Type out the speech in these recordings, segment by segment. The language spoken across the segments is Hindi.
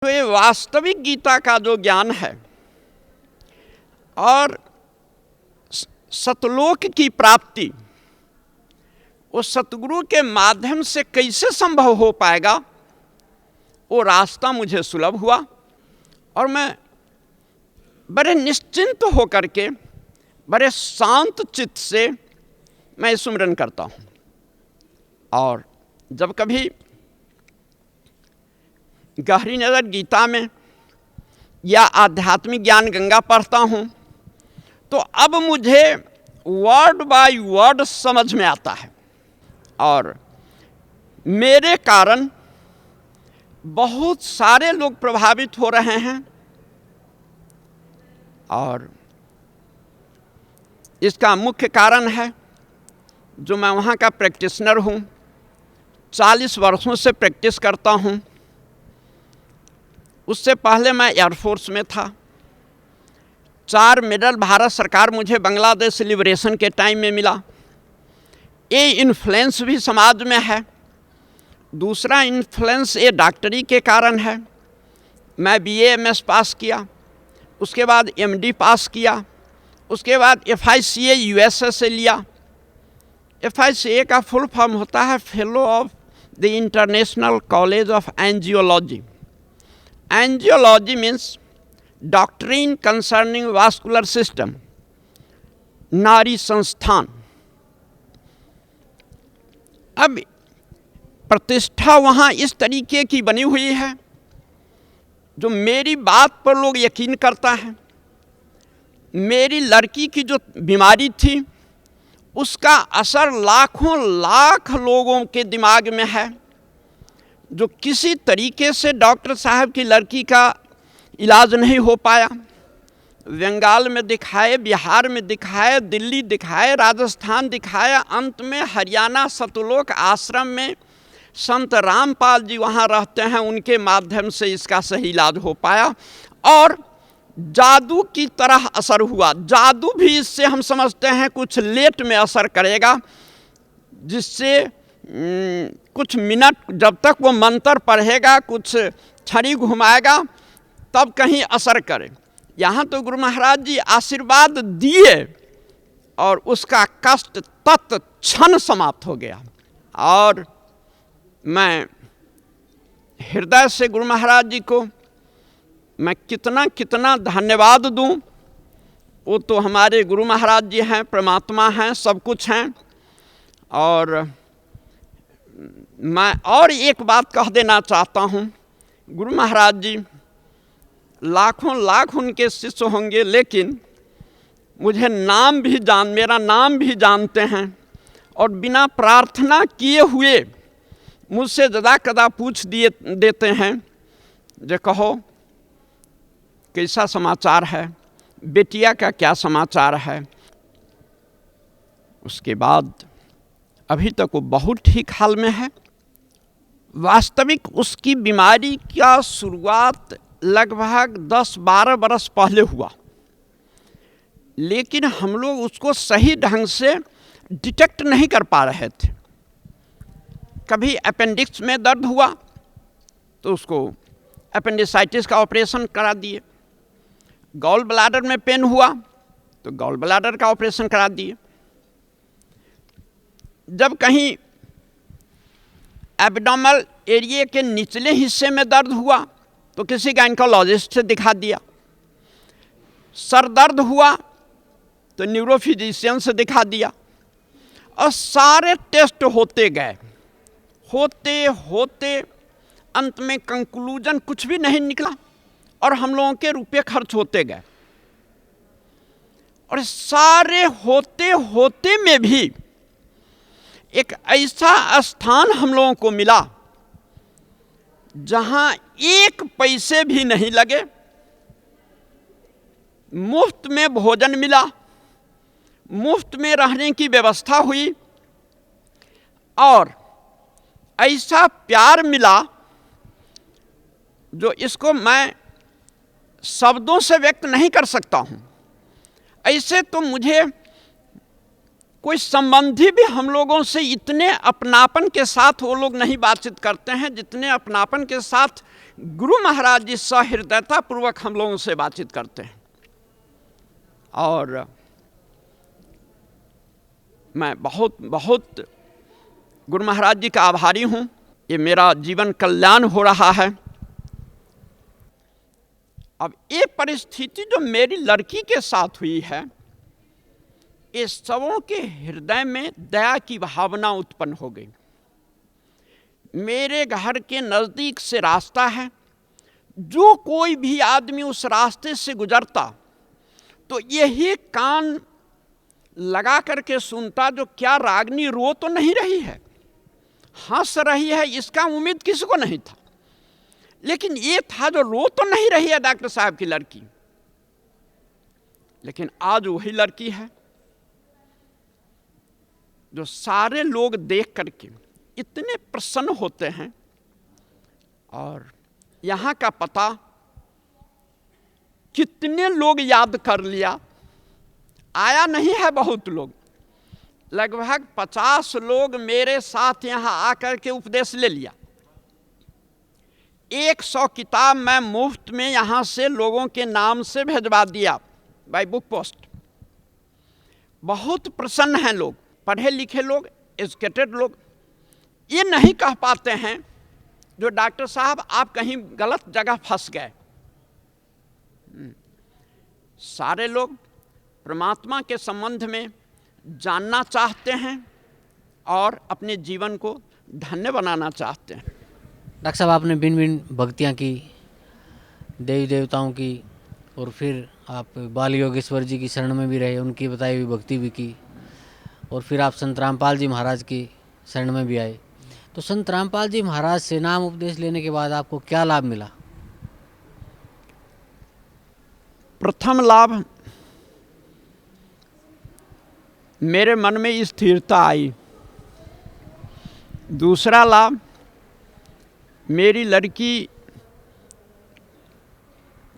तो ये वास्तविक गीता का जो ज्ञान है और सतलोक की प्राप्ति वो सतगुरु के माध्यम से कैसे संभव हो पाएगा, वो रास्ता मुझे सुलभ हुआ और मैं बड़े निश्चिंत होकर के बड़े शांत चित्त से मैं सुमिरन करता हूँ। और जब कभी गहरी नज़र गीता में या आध्यात्मिक ज्ञान गंगा पढ़ता हूँ तो अब मुझे वर्ड बाय वर्ड समझ में आता है और मेरे कारण बहुत सारे लोग प्रभावित हो रहे हैं। और इसका मुख्य कारण है जो मैं वहाँ का प्रैक्टिशनर हूँ, 40 वर्षों से प्रैक्टिस करता हूँ। उससे पहले मैं एयरफोर्स में था। 4 मेडल भारत सरकार मुझे बांग्लादेश लिबरेशन के टाइम में मिला। ये इन्फ्लुएंस भी समाज में है। दूसरा इन्फ्लुएंस ये डॉक्टरी के कारण है। मैं BA MS पास किया, उसके बाद MD पास किया, उसके बाद FICA USA से लिया। FICA का फुल फॉर्म होता है fellow of the international college of angiology. Angiology means doctrine concerning vascular system, नाड़ी संस्थान। अब प्रतिष्ठा वहाँ इस तरीके की बनी हुई है जो मेरी बात पर लोग यकीन करता है। मेरी लड़की की जो बीमारी थी उसका असर लाखों लाख लोगों के दिमाग में है जो किसी तरीके से डॉक्टर साहब की लड़की का इलाज नहीं हो पाया। बंगाल में दिखाए, बिहार में दिखाए, दिल्ली दिखाए, राजस्थान दिखाया, अंत में हरियाणा सतलोक आश्रम में संत रामपाल जी वहाँ रहते हैं, उनके माध्यम से इसका सही इलाज हो पाया और जादू की तरह असर हुआ। जादू भी इससे हम समझते हैं कुछ लेट में असर करेगा, जिससे कुछ मिनट जब तक वो मंत्र पढ़ेगा, कुछ छड़ी घुमाएगा तब कहीं असर करे। यहाँ तो गुरु महाराज जी आशीर्वाद दिए और उसका कष्ट तत्क्षण समाप्त हो गया। और मैं हृदय से गुरु महाराज जी को मैं कितना कितना धन्यवाद दूं। वो तो हमारे गुरु महाराज जी हैं, परमात्मा हैं, सब कुछ हैं। और मैं और एक बात कह देना चाहता हूँ, गुरु महाराज जी लाखों लाख उनके शिष्य होंगे, लेकिन मुझे मेरा नाम भी जानते हैं और बिना प्रार्थना किए हुए मुझसे जदा कदा पूछ देते हैं जो कहो कैसा समाचार है, बेटिया का क्या समाचार है। उसके बाद अभी तक वो बहुत ठीक हाल में है। वास्तविक उसकी बीमारी का शुरुआत लगभग 10-12 बरस पहले हुआ, लेकिन हम लोग उसको सही ढंग से डिटेक्ट नहीं कर पा रहे थे। कभी अपेंडिक्स में दर्द हुआ तो उसको अपेंडिसाइटिस का ऑपरेशन करा दिए। गॉल ब्लैडर में पेन हुआ तो गॉल ब्लैडर का ऑपरेशन करा दिए। जब कहीं एब्डोमिनल एरिया के निचले हिस्से में दर्द हुआ तो किसी गायनेकोलॉजिस्ट से दिखा दिया। सर दर्द हुआ तो न्यूरोफिजिशियन से दिखा दिया। और सारे टेस्ट होते गए, होते होते अंत में कंक्लूजन कुछ भी नहीं निकला और हम लोगों के रुपए खर्च होते गए। और सारे होते होते में भी एक ऐसा स्थान हम लोगों को मिला जहां 1 पैसे भी नहीं लगे, मुफ्त में भोजन मिला, मुफ्त में रहने की व्यवस्था हुई और ऐसा प्यार मिला जो इसको मैं शब्दों से व्यक्त नहीं कर सकता हूँ। ऐसे तो मुझे कोई संबंधी भी हम लोगों से इतने अपनापन के साथ वो लोग नहीं बातचीत करते हैं जितने अपनापन के साथ गुरु महाराज जी सहृदयता पूर्वक हम लोगों से बातचीत करते हैं और मैं बहुत बहुत गुरु महाराज जी का आभारी हूँ। ये मेरा जीवन कल्याण हो रहा है। अब ये परिस्थिति जो मेरी लड़की के साथ हुई है, ये सबों के हृदय में दया की भावना उत्पन्न हो गई। मेरे घर के नज़दीक से रास्ता है, जो कोई भी आदमी उस रास्ते से गुजरता तो यही कान लगा करके सुनता, जो क्या रागनी रो तो नहीं रही है, हंस रही है, इसका उम्मीद किसी को नहीं था। लेकिन ये था जो रो तो नहीं रही है डॉक्टर साहब की लड़की, लेकिन आज वही लड़की है जो सारे लोग देख करके इतने प्रसन्न होते हैं। और यहाँ का पता कितने लोग याद कर लिया, आया नहीं है बहुत लोग, लगभग 50 लोग मेरे साथ यहाँ आकर के उपदेश ले लिया। 100 किताब मैं मुफ्त में यहाँ से लोगों के नाम से भेजवा दिया बाय बुक पोस्ट। बहुत प्रसन्न हैं लोग, पढ़े लिखे लोग, एजुकेटेड लोग। ये नहीं कह पाते हैं जो डॉक्टर साहब आप कहीं गलत जगह फंस गए। सारे लोग परमात्मा के संबंध में जानना चाहते हैं और अपने जीवन को धन्य बनाना चाहते हैं। डॉक्टर साहब, आपने भिन्न भिन्न भक्तियाँ की, देवी देवताओं की, और फिर आप बाल योगेश्वर जी की शरण में भी रहे, उनकी बताई हुई भक्ति भी की, और फिर आप संत रामपाल जी महाराज की शरण में भी आए। तो संत रामपाल जी महाराज से नाम उपदेश लेने के बाद आपको क्या लाभ मिला? प्रथम लाभ, मेरे मन में स्थिरता आई। दूसरा लाभ, मेरी लड़की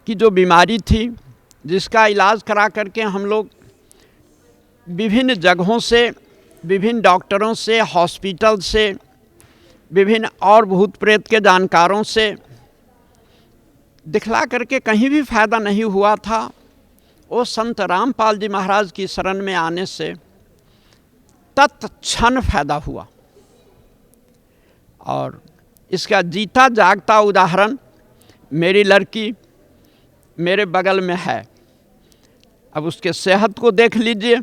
की जो बीमारी थी, जिसका इलाज करा करके हम लोग विभिन्न जगहों से, विभिन्न डॉक्टरों से, हॉस्पिटल से, विभिन्न और भूत प्रेत के जानकारों से दिखला करके कहीं भी फायदा नहीं हुआ था। वो संत रामपाल जी महाराज की शरण में आने से तत्क्षण फायदा हुआ। और इसका जीता जागता उदाहरण मेरी लड़की मेरे बगल में है। अब उसके सेहत को देख लीजिए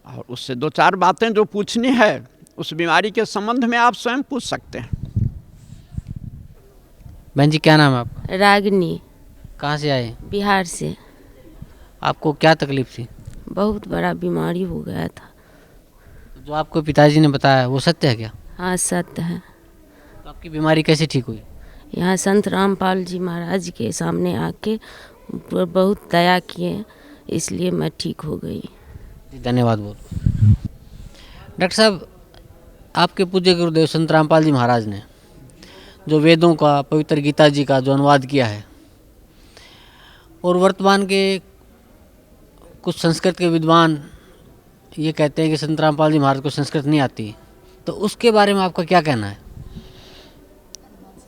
और उससे 2-4 बातें जो पूछनी है उस बीमारी के संबंध में आप स्वयं पूछ सकते हैं। बहन जी, क्या नाम है आपका? रागिनी। कहाँ से आए? बिहार से। आपको क्या तकलीफ थी? बहुत बड़ा बीमारी हो गया था। जो आपको पिताजी ने बताया वो सत्य है क्या? हाँ, सत्य है। तो आपकी बीमारी कैसे ठीक हुई? यहाँ संत रामपाल जी महाराज के सामने आके बहुत दया किए, इसलिए मैं ठीक हो गई। जी, धन्यवाद बहुत। डॉक्टर साहब, आपके पूज्य गुरुदेव संत रामपाल जी महाराज ने जो वेदों का, पवित्र गीता जी का जो अनुवाद किया है, और वर्तमान के कुछ संस्कृत के विद्वान ये कहते हैं कि संत रामपाल जी महाराज को संस्कृत नहीं आती, तो उसके बारे में आपका क्या कहना है?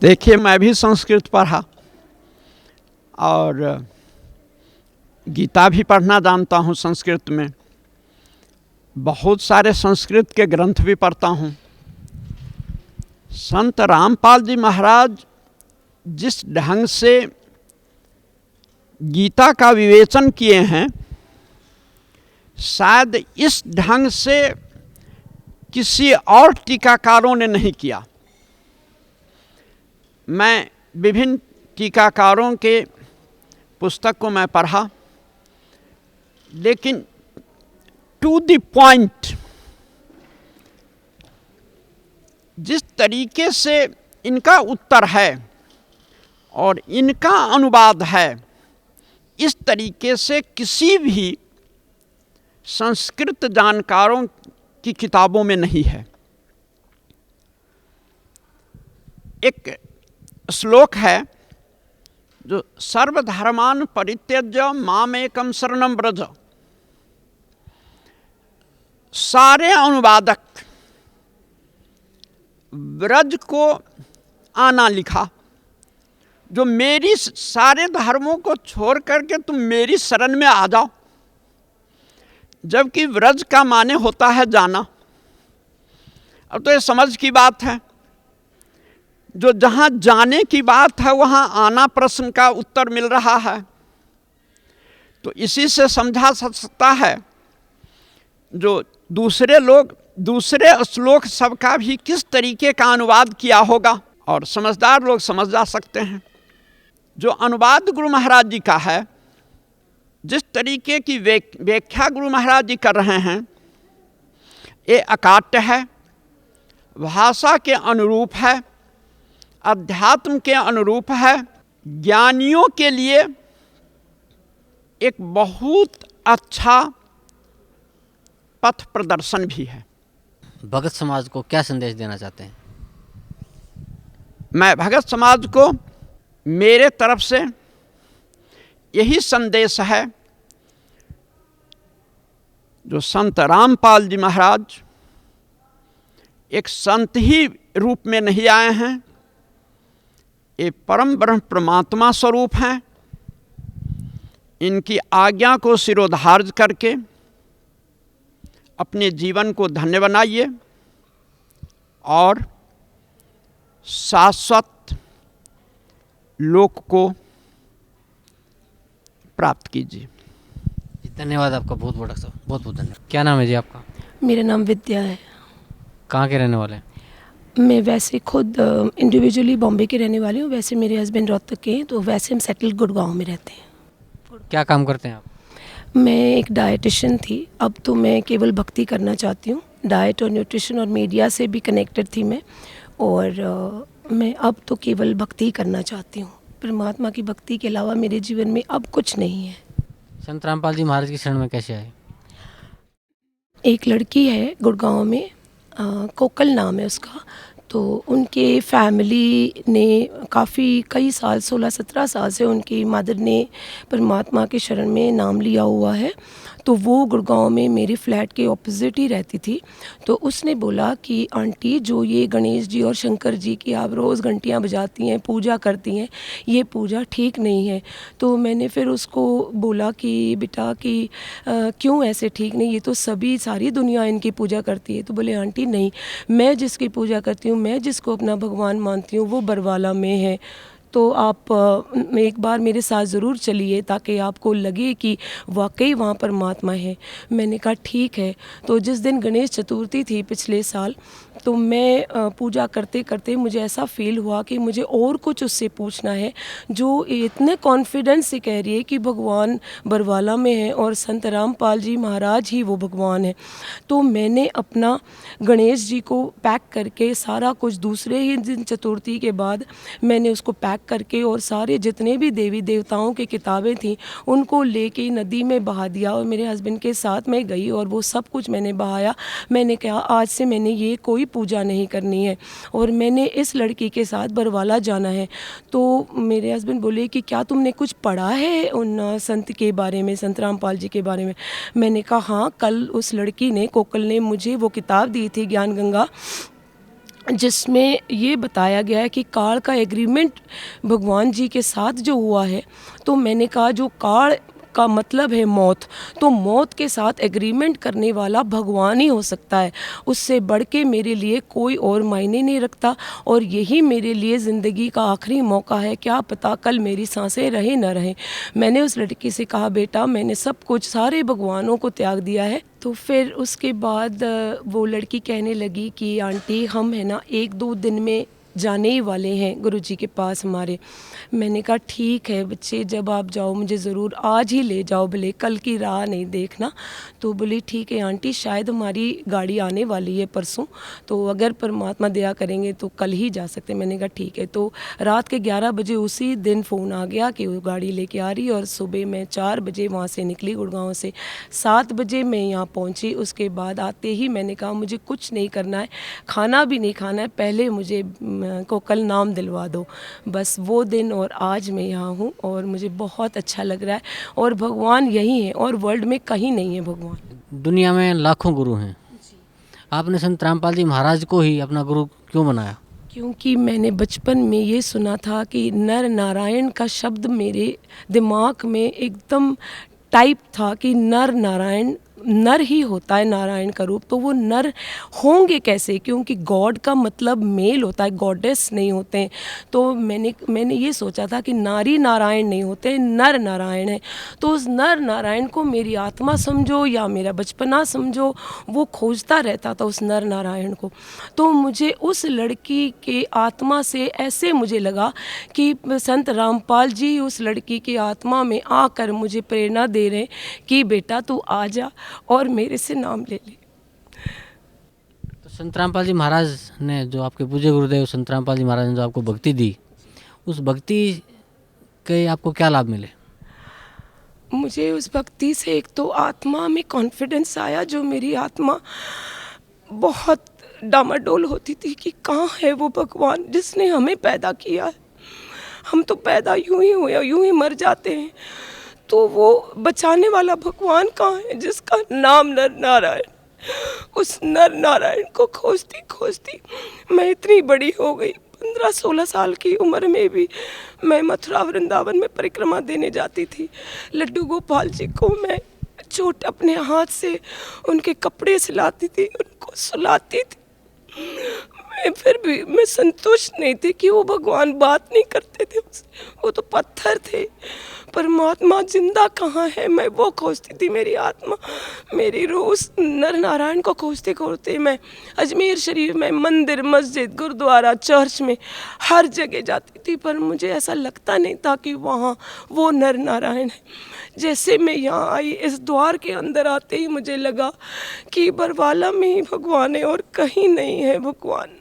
देखिए, मैं भी संस्कृत पढ़ा और गीता भी पढ़ना जानता हूँ संस्कृत में। बहुत सारे संस्कृत के ग्रंथ भी पढ़ता हूँ। संत रामपाल जी महाराज जिस ढंग से गीता का विवेचन किए हैं, शायद इस ढंग से किसी और टीकाकारों ने नहीं किया। मैं विभिन्न टीकाकारों के पुस्तक को मैं पढ़ा, लेकिन टू द पॉइंट जिस तरीके से इनका उत्तर है और इनका अनुवाद है, इस तरीके से किसी भी संस्कृत जानकारों की किताबों में नहीं है। एक श्लोक है जो सर्वधर्मान परित्यज्य मामेकं शरणं व्रज। सारे अनुवादक व्रज को आना लिखा, जो मेरी सारे धर्मों को छोड़ करके तुम मेरी शरण में आ जाओ, जबकि व्रज का माने होता है जाना। अब तो ये समझ की बात है, जो जहाँ जाने की बात है वहाँ आना प्रश्न का उत्तर मिल रहा है। तो इसी से समझा सकता है जो दूसरे लोग दूसरे श्लोक सबका भी किस तरीके का अनुवाद किया होगा, और समझदार लोग समझ जा सकते हैं। जो अनुवाद गुरु महाराज जी का है, जिस तरीके की व्याख्या गुरु महाराज जी कर रहे हैं, ये अकाट्य है, भाषा के अनुरूप है, अध्यात्म के अनुरूप है, ज्ञानियों के लिए एक बहुत अच्छा पथ प्रदर्शन भी है। भगत समाज को क्या संदेश देना चाहते हैं? मैं भगत समाज को मेरे तरफ से यही संदेश है, जो संत रामपाल जी महाराज एक संत ही रूप में नहीं आए हैं, ये परम ब्रह्म परमात्मा स्वरूप हैं। इनकी आज्ञा को शिरोधार्य करके अपने जीवन को धन्य बनाइए और शाश्वत लोक को प्राप्त कीजिए। धन्यवाद आपका, बहुत बहुत डॉक्टर साहब, बहुत बहुत धन्यवाद। क्या नाम है जी आपका? मेरा नाम विद्या है। कहाँ के रहने वाले हैं? मैं वैसे खुद इंडिविजुअली बॉम्बे के रहने वाली हूँ, वैसे मेरे हस्बैंड रोहतक के हैं, तो वैसे हम सेटल गुड़गांव में रहते हैं। क्या काम करते हैं आप? मैं एक डाइटिशियन थी, अब तो मैं केवल भक्ति करना चाहती हूँ। डाइट और न्यूट्रिशन और मीडिया से भी कनेक्टेड थी मैं, और मैं अब तो केवल भक्ति ही करना चाहती हूँ। परमात्मा की भक्ति के अलावा मेरे जीवन में अब कुछ नहीं है। संत रामपाल जी महाराज की शरण में कैसे आए? एक लड़की है गुड़गांव में, कोकल नाम है उसका, तो उनके फैमिली ने कई साल 16-17 साल से उनकी मदर ने परमात्मा के शरण में नाम लिया हुआ है। तो वो गुड़गांव में मेरे फ्लैट के ऑपोजिट ही रहती थी। तो उसने बोला कि आंटी, जो ये गणेश जी और शंकर जी की आप रोज़ घंटियाँ बजाती हैं, पूजा करती हैं, ये पूजा ठीक नहीं है। तो मैंने फिर उसको बोला कि बेटा कि क्यों ऐसे ठीक नहीं, ये तो सारी दुनिया इनकी पूजा करती है। तो बोले आंटी नहीं, मैं जिसकी पूजा करती हूँ, मैं जिसको अपना भगवान मानती हूँ, वो बरवाला में है। तो आप एक बार मेरे साथ ज़रूर चलिए ताकि आपको लगे कि वाकई वहाँ परमात्मा है। मैंने कहा ठीक है। तो जिस दिन गणेश चतुर्थी थी पिछले साल, तो मैं पूजा करते करते मुझे ऐसा फील हुआ कि मुझे और कुछ उससे पूछना है, जो इतने कॉन्फिडेंस से कह रही है कि भगवान बरवाला में है और संत रामपाल जी महाराज ही वो भगवान है। तो मैंने अपना गणेश जी को पैक करके सारा कुछ दूसरे ही दिन चतुर्थी के बाद मैंने उसको पैक करके और सारे जितने भी देवी देवताओं की किताबें थी उनको लेके नदी में बहा दिया, और मेरे हस्बैंड के साथ मैं गई और वो सब कुछ मैंने बहाया। मैंने कहा आज से मैंने ये कोई पूजा नहीं करनी है और मैंने इस लड़की के साथ बरवाला जाना है। तो मेरे हस्बैंड बोले कि क्या तुमने कुछ पढ़ा है उन संत के बारे में, संत रामपाल जी के बारे में? मैंने कहा हाँ, कल उस लड़की ने, कोकल ने मुझे वो किताब दी थी ज्ञान गंगा, जिसमें ये बताया गया है कि काल का एग्रीमेंट भगवान जी के साथ जो हुआ है। तो मैंने कहा जो काल का मतलब है मौत, तो मौत के साथ एग्रीमेंट करने वाला भगवान ही हो सकता है। उससे बढ़ के मेरे लिए कोई और मायने नहीं रखता, और यही मेरे लिए ज़िंदगी का आखिरी मौका है। क्या पता कल मेरी सांसें रहे न रहे। मैंने उस लड़की से कहा बेटा मैंने सब कुछ सारे भगवानों को त्याग दिया है। तो फिर उसके बाद वो लड़की कहने लगी कि आंटी हम है ना 1-2 दिन में जाने ही वाले हैं गुरुजी के पास हमारे। मैंने कहा ठीक है बच्चे, जब आप जाओ मुझे ज़रूर आज ही ले जाओ, भले कल की राह नहीं देखना। तो बोली ठीक है आंटी, शायद हमारी गाड़ी आने वाली है परसों, तो अगर परमात्मा दया करेंगे तो कल ही जा सकते। मैंने कहा ठीक है। तो रात के 11 बजे उसी दिन फ़ोन आ गया कि वो गाड़ी लेके आ रही है, और सुबह मैं 4 बजे वहाँ से निकली गुड़गांव से, 7 बजे मैं यहाँ पहुँची। उसके बाद आते ही मैंने कहा मुझे कुछ नहीं करना है, खाना भी नहीं खाना है, पहले मुझे को कल नाम दिलवा दो। बस वो दिन और आज मैं यहाँ हूँ और मुझे बहुत अच्छा लग रहा है, और भगवान यही है और वर्ल्ड में कहीं नहीं है भगवान। दुनिया में लाखों गुरु हैं, आपने संत रामपाल जी महाराज को ही अपना गुरु क्यों बनाया? क्योंकि मैंने बचपन में ये सुना था कि नर नारायण का शब्द मेरे दिमाग में एकदम टाइप था कि नर नारायण, नर ही होता है नारायण का रूप, तो वो नर होंगे कैसे, क्योंकि गॉड का मतलब मेल होता है, गॉडेस नहीं होते हैं। तो मैंने ये सोचा था कि नारी नारायण नहीं होते, नर नारायण है। तो उस नर नारायण को मेरी आत्मा समझो या मेरा बचपना समझो, वो खोजता रहता था उस नर नारायण को। तो मुझे उस लड़की के आत्मा से ऐसे मुझे लगा कि संत रामपाल जी उस लड़की की आत्मा में आकर मुझे प्रेरणा दे रहे हैं कि बेटा तू आ जा और मेरे से नाम ले ले। तो संत रामपाल जी महाराज ने, जो आपके पूज्य गुरुदेव संत रामपाल जी महाराज ने जो आपको भक्ति दी, उस भक्ति के आपको क्या लाभ मिले? मुझे उस भक्ति से एक तो आत्मा में कॉन्फिडेंस आया, जो मेरी आत्मा बहुत डामाडोल होती थी कि कहाँ है वो भगवान जिसने हमें पैदा किया है। हम तो पैदा यूं ही हुए, यूं ही मर जाते हैं, तो वो बचाने वाला भगवान कहाँ है जिसका नाम नर नारायण। उस नर नारायण को खोजती खोजती मैं इतनी बड़ी हो गई। 15-16 साल की उम्र में भी मैं मथुरा वृंदावन में परिक्रमा देने जाती थी। लड्डू गोपाल जी को मैं चोट अपने हाथ से उनके कपड़े सिलाती थी, उनको सुलाती थी। फिर भी मैं संतुष्ट नहीं थी कि वो भगवान बात नहीं करते थे उससे, वो तो पत्थर थे। परमात्मा जिंदा कहाँ है, मैं वो खोजती थी। मेरी आत्मा, मेरी रूह उस नर नारायण को खोजते खोजते मैं अजमेर शरीफ में मंदिर, मस्जिद, गुरुद्वारा, चर्च में हर जगह जाती थी, पर मुझे ऐसा लगता नहीं था कि वहाँ वो नर नारायण है। जैसे मैं यहाँ आई, इस द्वार के अंदर आते ही मुझे लगा कि बरवाला में ही भगवान है और कहीं नहीं है भगवान।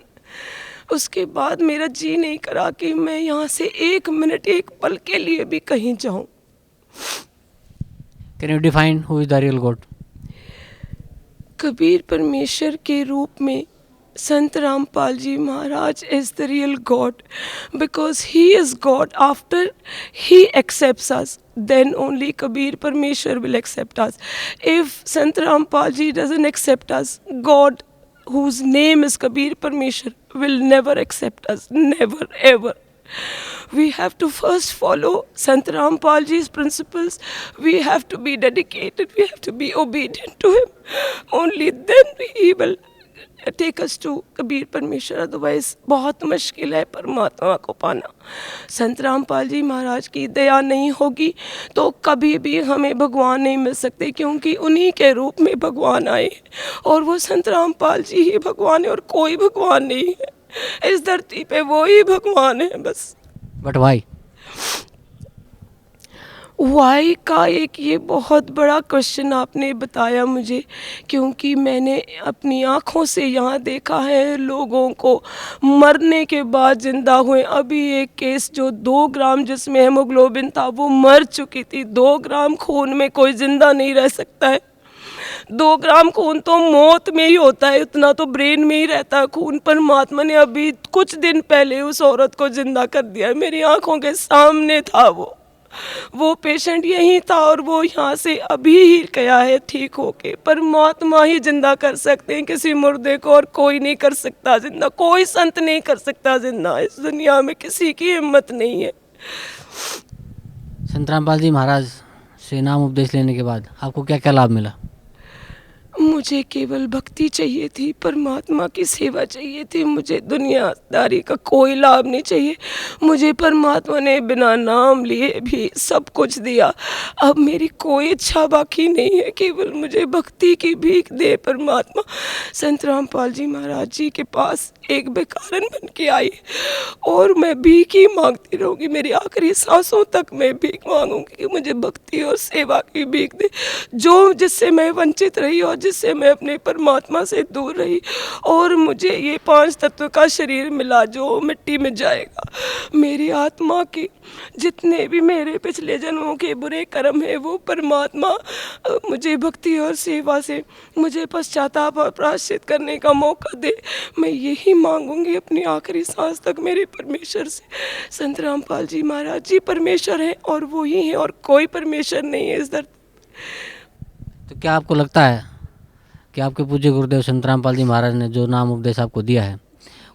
उसके बाद मेरा जी नहीं करा कि मैं यहाँ से 1 मिनट, 1 पल के लिए भी कहीं जाऊँ। Can you define who is the real God? Kabir परमेश्वर के रूप में Sant Rampal ji Maharaj is the real God, because he is God. After he accepts us, then only Kabir Parmeshwar will accept us. If Sant Rampal ji doesn't accept us, God, whose name is Kabir Parmeshwar, will never accept us, never ever. We have to first follow Sant Rampal ji's principles. We have to be dedicated, we have to be obedient to him. Only then he will take us to Kabir परमेश्वर। अदरवाइज बहुत मुश्किल है परमात्मा को पाना। संत रामपाल जी महाराज की दया नहीं होगी तो कभी भी हमें भगवान नहीं मिल सकते, क्योंकि उन्हीं के रूप में भगवान आए और वो संत रामपाल जी ही भगवान है और कोई भगवान नहीं है इस धरती पे, वो ही भगवान है बस। But why? वाई का एक ये बहुत बड़ा क्वेश्चन आपने बताया मुझे, क्योंकि मैंने अपनी आँखों से यहाँ देखा है लोगों को मरने के बाद जिंदा हुए। अभी एक केस जो 2 ग्राम जिसमें हेमोग्लोबिन था वो मर चुकी थी। 2 ग्राम खून में कोई जिंदा नहीं रह सकता है। 2 ग्राम खून तो मौत में ही होता है, उतना तो ब्रेन में ही रहता है खून। परमात्मा ने अभी कुछ दिन पहले उस औरत को जिंदा कर दिया, मेरी आँखों के सामने था वो पेशेंट यही था और वो यहाँ से अभी ही गया है ठीक होके। परमात्मा ही जिंदा कर सकते हैं किसी मुर्दे को, और कोई नहीं कर सकता जिंदा, कोई संत नहीं कर सकता जिंदा। इस दुनिया में किसी की हिम्मत नहीं है। संत रामपाल जी महाराज से नाम उपदेश लेने के बाद आपको क्या क्या लाभ मिला? मुझे केवल भक्ति चाहिए थी, परमात्मा की सेवा चाहिए थी, मुझे दुनियादारी का कोई लाभ नहीं चाहिए। मुझे परमात्मा ने बिना नाम लिए भी सब कुछ दिया। अब मेरी कोई इच्छा बाकी नहीं है, केवल मुझे भक्ति की भीख दे परमात्मा। संत रामपाल जी महाराज जी के पास एक बेकारन बन के आई और मैं भीख ही मांगती रहूँगी, मेरी आखिरी सांसों तक मैं भीख मांगूंगी कि मुझे भक्ति और सेवा की भीख दे, जो जिससे मैं वंचित रही और जिससे मैं अपने परमात्मा से दूर रही। और मुझे ये 5 तत्व का शरीर मिला जो मिट्टी में जाएगा। मेरी आत्मा के जितने भी मेरे पिछले जन्मों के बुरे कर्म है वो परमात्मा मुझे भक्ति और सेवा से मुझे पश्चाताप और प्रायश्चित करने का मौका दे। मैं यही मांगूंगी अपनी आखिरी सांस तक मेरे परमेश्वर से। संत रामपाल जी महाराज जी परमेश्वर हैं और वो ही हैं और कोई परमेश्वर नहीं है इस धरती। तो क्या आपको लगता है कि आपके पूज्य गुरुदेव संत रामपाल जी महाराज ने जो नाम उपदेश आपको दिया है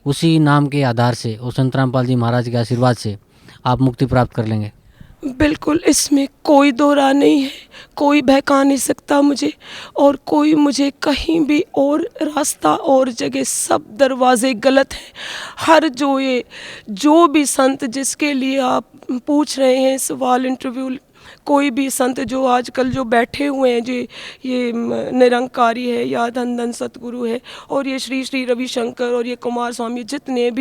उसी नाम के आधार से और संत रामपाल जी महाराज के आशीर्वाद से आप मुक्ति प्राप्त कर लेंगे। बिल्कुल, इसमें कोई दो राय नहीं है। कोई बहका नहीं सकता मुझे, और कोई मुझे कहीं भी और रास्ता और जगह, सब दरवाजे गलत हैं। हर जो भी संत जिसके लिए आप पूछ रहे हैं सवाल, इंटरव्यू, कोई भी संत जो आजकल जो बैठे हुए हैं, जो ये निरंकारी है या धन धन सतगुरु है, और ये श्री श्री रविशंकर और ये कुमार स्वामी, जितने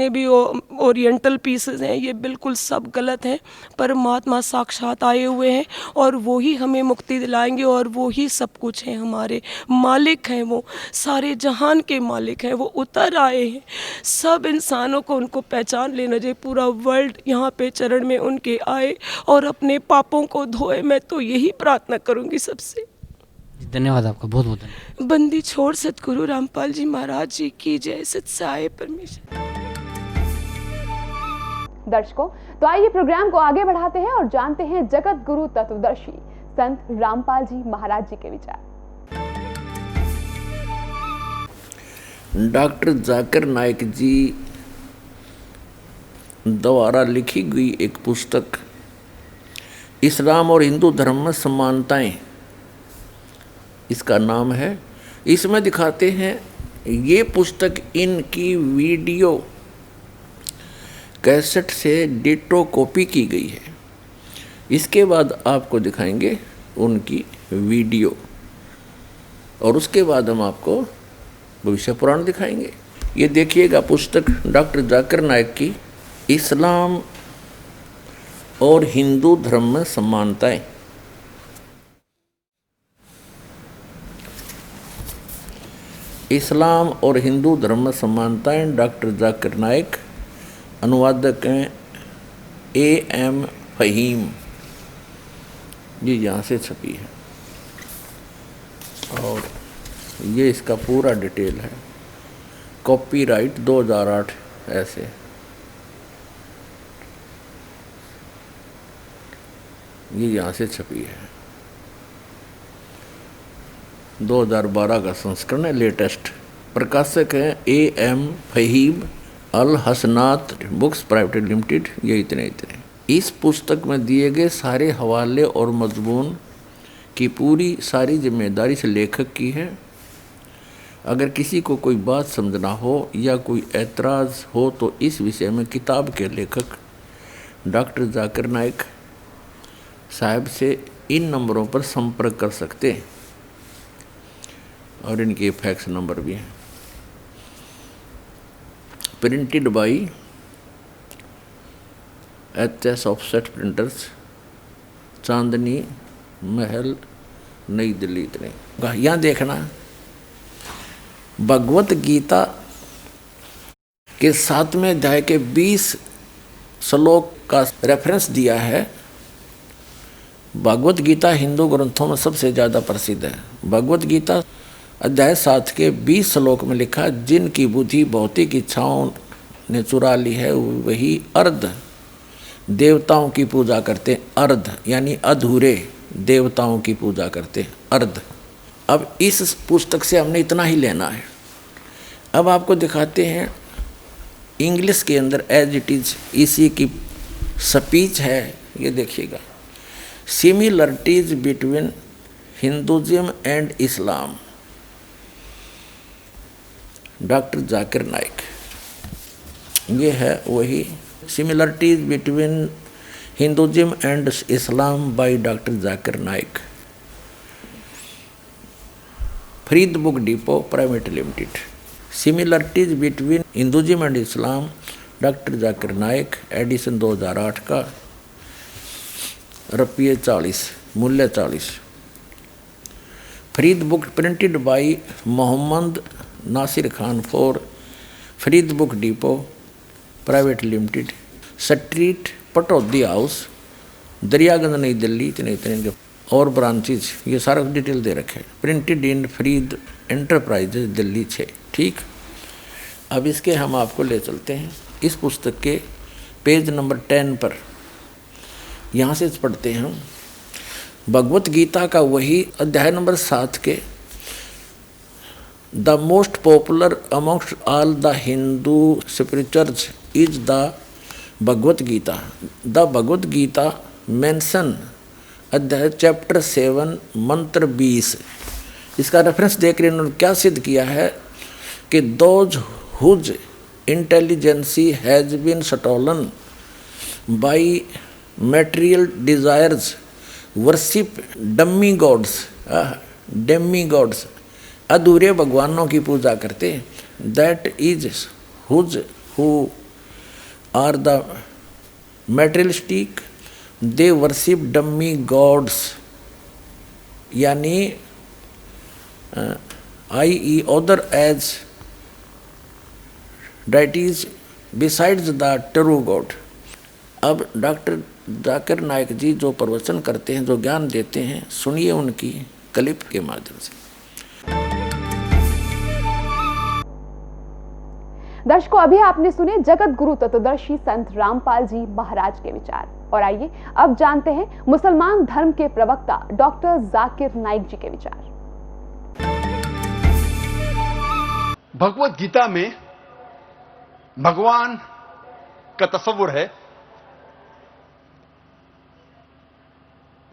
भी ओरिएंटल पीसेस हैं, ये बिल्कुल सब गलत हैं। परमात्मा साक्षात आए हुए हैं और वो ही हमें मुक्ति दिलाएंगे, और वो ही सब कुछ हैं, हमारे मालिक हैं, वो सारे जहान के मालिक हैं, वो उतर आए हैं। सब इंसानों को उनको पहचान लेना चाहिए। पूरा वर्ल्ड यहाँ पे चरण में उनके आए और अपने पापों को धोए। मैं तो यही प्रार्थना करूंगी सबसे। धन्यवाद आपका, बहुत बहुत धन्यवाद। बंदी छोड़ सतगुरु रामपाल जी महाराज जी की जय। सत्साय परमेश्वर। दर्शकों, तो आइए प्रोग्राम को आगे बढ़ाते हैं और जानते हैं जगत गुरु तत्वदर्शी संत रामपाल जी महाराज जी के विचार। डॉक्टर जाकिर नाइक जी द्वारा लिखी गई एक पुस्तक इस्लाम और हिंदू धर्म में समानताएं, इसका नाम है। इसमें दिखाते हैं, ये पुस्तक इनकी वीडियो कैसेट से डिटो कॉपी की गई है। इसके बाद आपको दिखाएंगे उनकी वीडियो, और उसके बाद हम आपको भविष्य पुराण दिखाएंगे। ये देखिएगा पुस्तक डॉक्टर जाकिर नाइक की, इस्लाम और हिंदू धर्म में समानताएं। इस्लाम और हिंदू धर्म में समानताएं, डॉक्टर जाकिर नाइक। अनुवादक हैं A.M. फहीम जी, यहाँ से छपी है, और ये इसका पूरा डिटेल है। कॉपीराइट 2008 ऐसे। ये यहाँ से छपी है, 2012 का संस्करण है, लेटेस्ट। प्रकाशक हैं A.M. फहीम अल हसनात बुक्स प्राइवेट लिमिटेड। ये इतने। इस पुस्तक में दिए गए सारे हवाले और मजमून की पूरी सारी जिम्मेदारी से लेखक की है। अगर किसी को कोई बात समझना हो या कोई एतराज़ हो तो इस विषय में किताब के लेखक डॉक्टर जाकिर नाइक साहब से इन नंबरों पर संपर्क कर सकते हैं, और इनके फैक्स नंबर भी हैं। Printed by HS offset printers, Chandni Mahal, Nai Delhi. इतने यहाँ देखना, भगवत गीता के 7वें अध्याय के 20 श्लोक का रेफरेंस दिया है। भगवत गीता हिंदू ग्रंथों में सबसे ज़्यादा प्रसिद्ध है। भगवत गीता अध्याय 7 के 20 श्लोक में लिखा, जिनकी बुद्धि भौतिक इच्छाओं ने चुरा ली है वही अर्ध देवताओं की पूजा करते। अर्ध यानी अधूरे देवताओं की पूजा करते, अर्ध। अब इस पुस्तक से हमने इतना ही लेना है। अब आपको दिखाते हैं इंग्लिश के अंदर एज इट इज इसी की स्पीच है। ये देखिएगा, similarities between Hinduism and Islam, doctor Zakir Naik. ये है वही similarities between Hinduism and Islam by doctor Zakir Naik, Farid book depot private limited. Similarities between Hinduism and Islam, doctor Zakir Naik, edition 2008 का, रुपये 40, मूल्य 40। Farid book printed by Mohammad Nasir Khan for Farid book depot private limited, street Pataudi house, Daryaganj, New Delhi. इतने और ब्रांचेज, ये सारा डिटेल दे रखे। Printed in Farid enterprises Delhi 6। ठीक, अब इसके हम आपको ले चलते हैं इस पुस्तक के पेज नंबर 10 पर। यहाँ से पढ़ते हैं हम भगवत गीता का वही अध्याय नंबर 7 के the most popular amongst all the Hindu spirituals is the Bhagwat Gita. The Bhagwat Gita mention अध्याय चैप्टर 7 मंत्र 20। इसका रेफरेंस देखकर इन्होंने क्या सिद्ध किया है कि those whose intelligence has been stolen by material desires worship dummy gods अधूरे भगवानों की पूजा करते। That is whose who are the materialistic they worship dummy gods, यानी i.e. other as deities besides the true God। अब डॉक्टर जाकिर नाइक जी जो प्रवचन करते हैं, जो ज्ञान देते हैं, सुनिए उनकी क्लिप के माध्यम से। दर्शकों, अभी आपने सुने जगत गुरु तत्वदर्शी संत रामपाल जी महाराज के विचार, और आइए अब जानते हैं मुसलमान धर्म के प्रवक्ता डॉक्टर जाकिर नाइक जी के विचार। भगवत गीता में भगवान का तस्वुर है।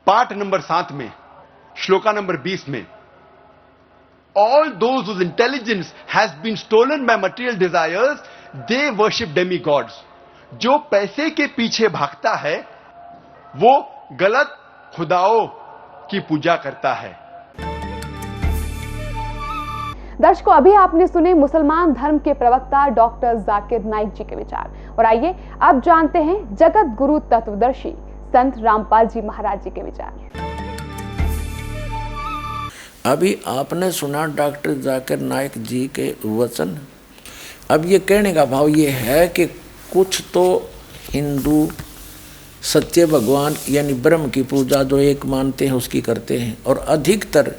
पाठ नंबर 7 में श्लोका नंबर 20 में all those whose intelligence has been stolen by material desires they worship demigods। जो पैसे के पीछे भागता है वो गलत खुदाओं की पूजा करता है। दर्शकों, अभी आपने सुने मुसलमान धर्म के प्रवक्ता डॉक्टर जाकिर नाइक जी के विचार, और आइए अब जानते हैं जगत गुरु तत्वदर्शी संत रामपाल जी महाराज जी के विचार। अभी आपने सुना डॉक्टर जाकिर नाइक जी के वचन। अब ये कहने का भाव ये है कि कुछ तो हिंदू सच्चे भगवान यानी ब्रह्म की पूजा जो एक मानते हैं उसकी करते हैं, और अधिकतर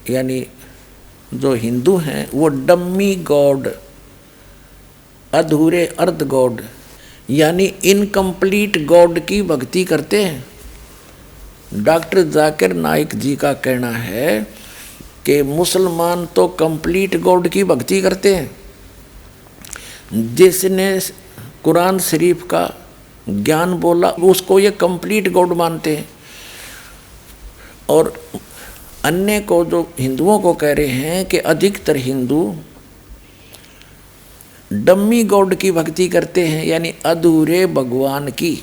यानी जो हिंदू हैं वो डम्मी गॉड, अधूरे अर्ध गॉड यानी इनकम्प्लीट गॉड की भक्ति करते हैं। डॉक्टर जाकिर नाइक जी का कहना है कि मुसलमान तो कंप्लीट गॉड की भक्ति करते हैं। जिसने कुरान शरीफ का ज्ञान बोला उसको ये कंप्लीट गॉड मानते हैं, और अन्य को जो हिंदुओं को कह रहे हैं कि अधिकतर हिंदू डम्मी गॉड की भक्ति करते हैं, यानी अधूरे भगवान की,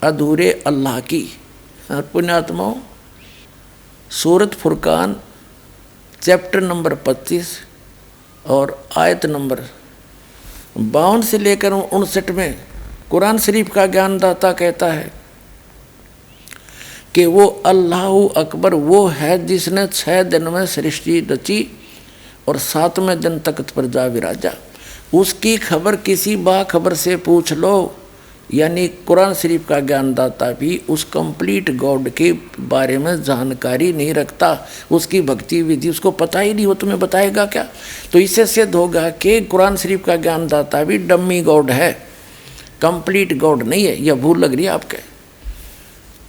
अधूरे अल्लाह की। और पुण्यात्माओं, सूरत फुरकान चैप्टर नंबर 25 और आयत नंबर 52 से लेकर 59 में कुरान शरीफ का ज्ञानदाता कहता है कि वो अल्लाहु अकबर वो है जिसने 6 दिन में सृष्टि रची और 7वें दिन तख्त पर जा विराजा। उसकी खबर किसी बाखबर से पूछ लो, यानी कुरान शरीफ का ज्ञानदाता भी उस कंप्लीट गॉड के बारे में जानकारी नहीं रखता, उसकी भक्ति विधि उसको पता ही नहीं, वो तुम्हें बताएगा क्या। तो इससे सिद्ध होगा कि कुरान शरीफ का ज्ञानदाता भी डम्मी गॉड है, कंप्लीट गॉड नहीं है। यह भूल लग रही है आपके।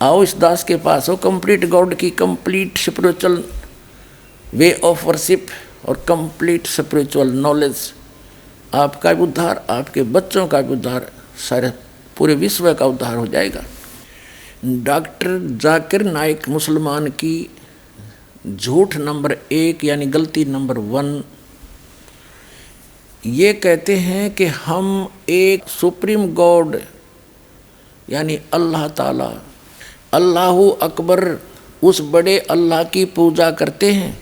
आओ इस दास के पास हो, कंप्लीट गॉड की complete spiritual way of worship और कंप्लीट स्पिरिचुअल नॉलेज। आपका भी उद्धार, आपके बच्चों का भी उद्धार, सारे पूरे विश्व का उद्धार हो जाएगा। डॉक्टर जाकिर नाइक मुसलमान की झूठ नंबर 1 यानी गलती नंबर 1 ये कहते हैं कि हम एक सुप्रीम गॉड यानी अल्लाह ताला, अल्लाहु अकबर, उस बड़े अल्लाह की पूजा करते हैं।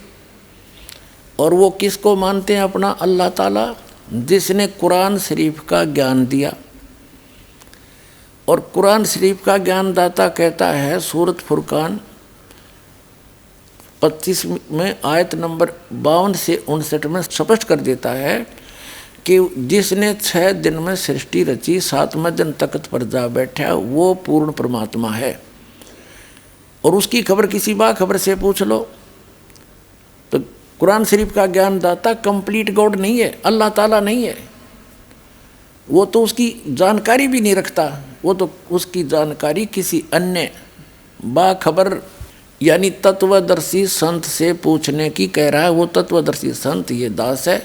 और वो किसको मानते हैं अपना अल्लाह ताला? जिसने कुरान शरीफ का ज्ञान दिया। और कुरान शरीफ का ज्ञानदाता कहता है सूरत फुरकान 25 में आयत नंबर 52 से 59 में स्पष्ट कर देता है कि जिसने 6 दिन में सृष्टि रची, 7वें दिन तख्त पर जा बैठा, वो पूर्ण परमात्मा है। और उसकी खबर किसी बाखबर से पूछ लो। तो कुरान शरीफ का ज्ञानदाता कंप्लीट गॉड नहीं है, अल्लाह ताला नहीं है। वो तो उसकी जानकारी भी नहीं रखता, वो तो उसकी जानकारी किसी अन्य बाखबर यानी तत्वदर्शी संत से पूछने की कह रहा है। वो तत्वदर्शी संत ये दास है।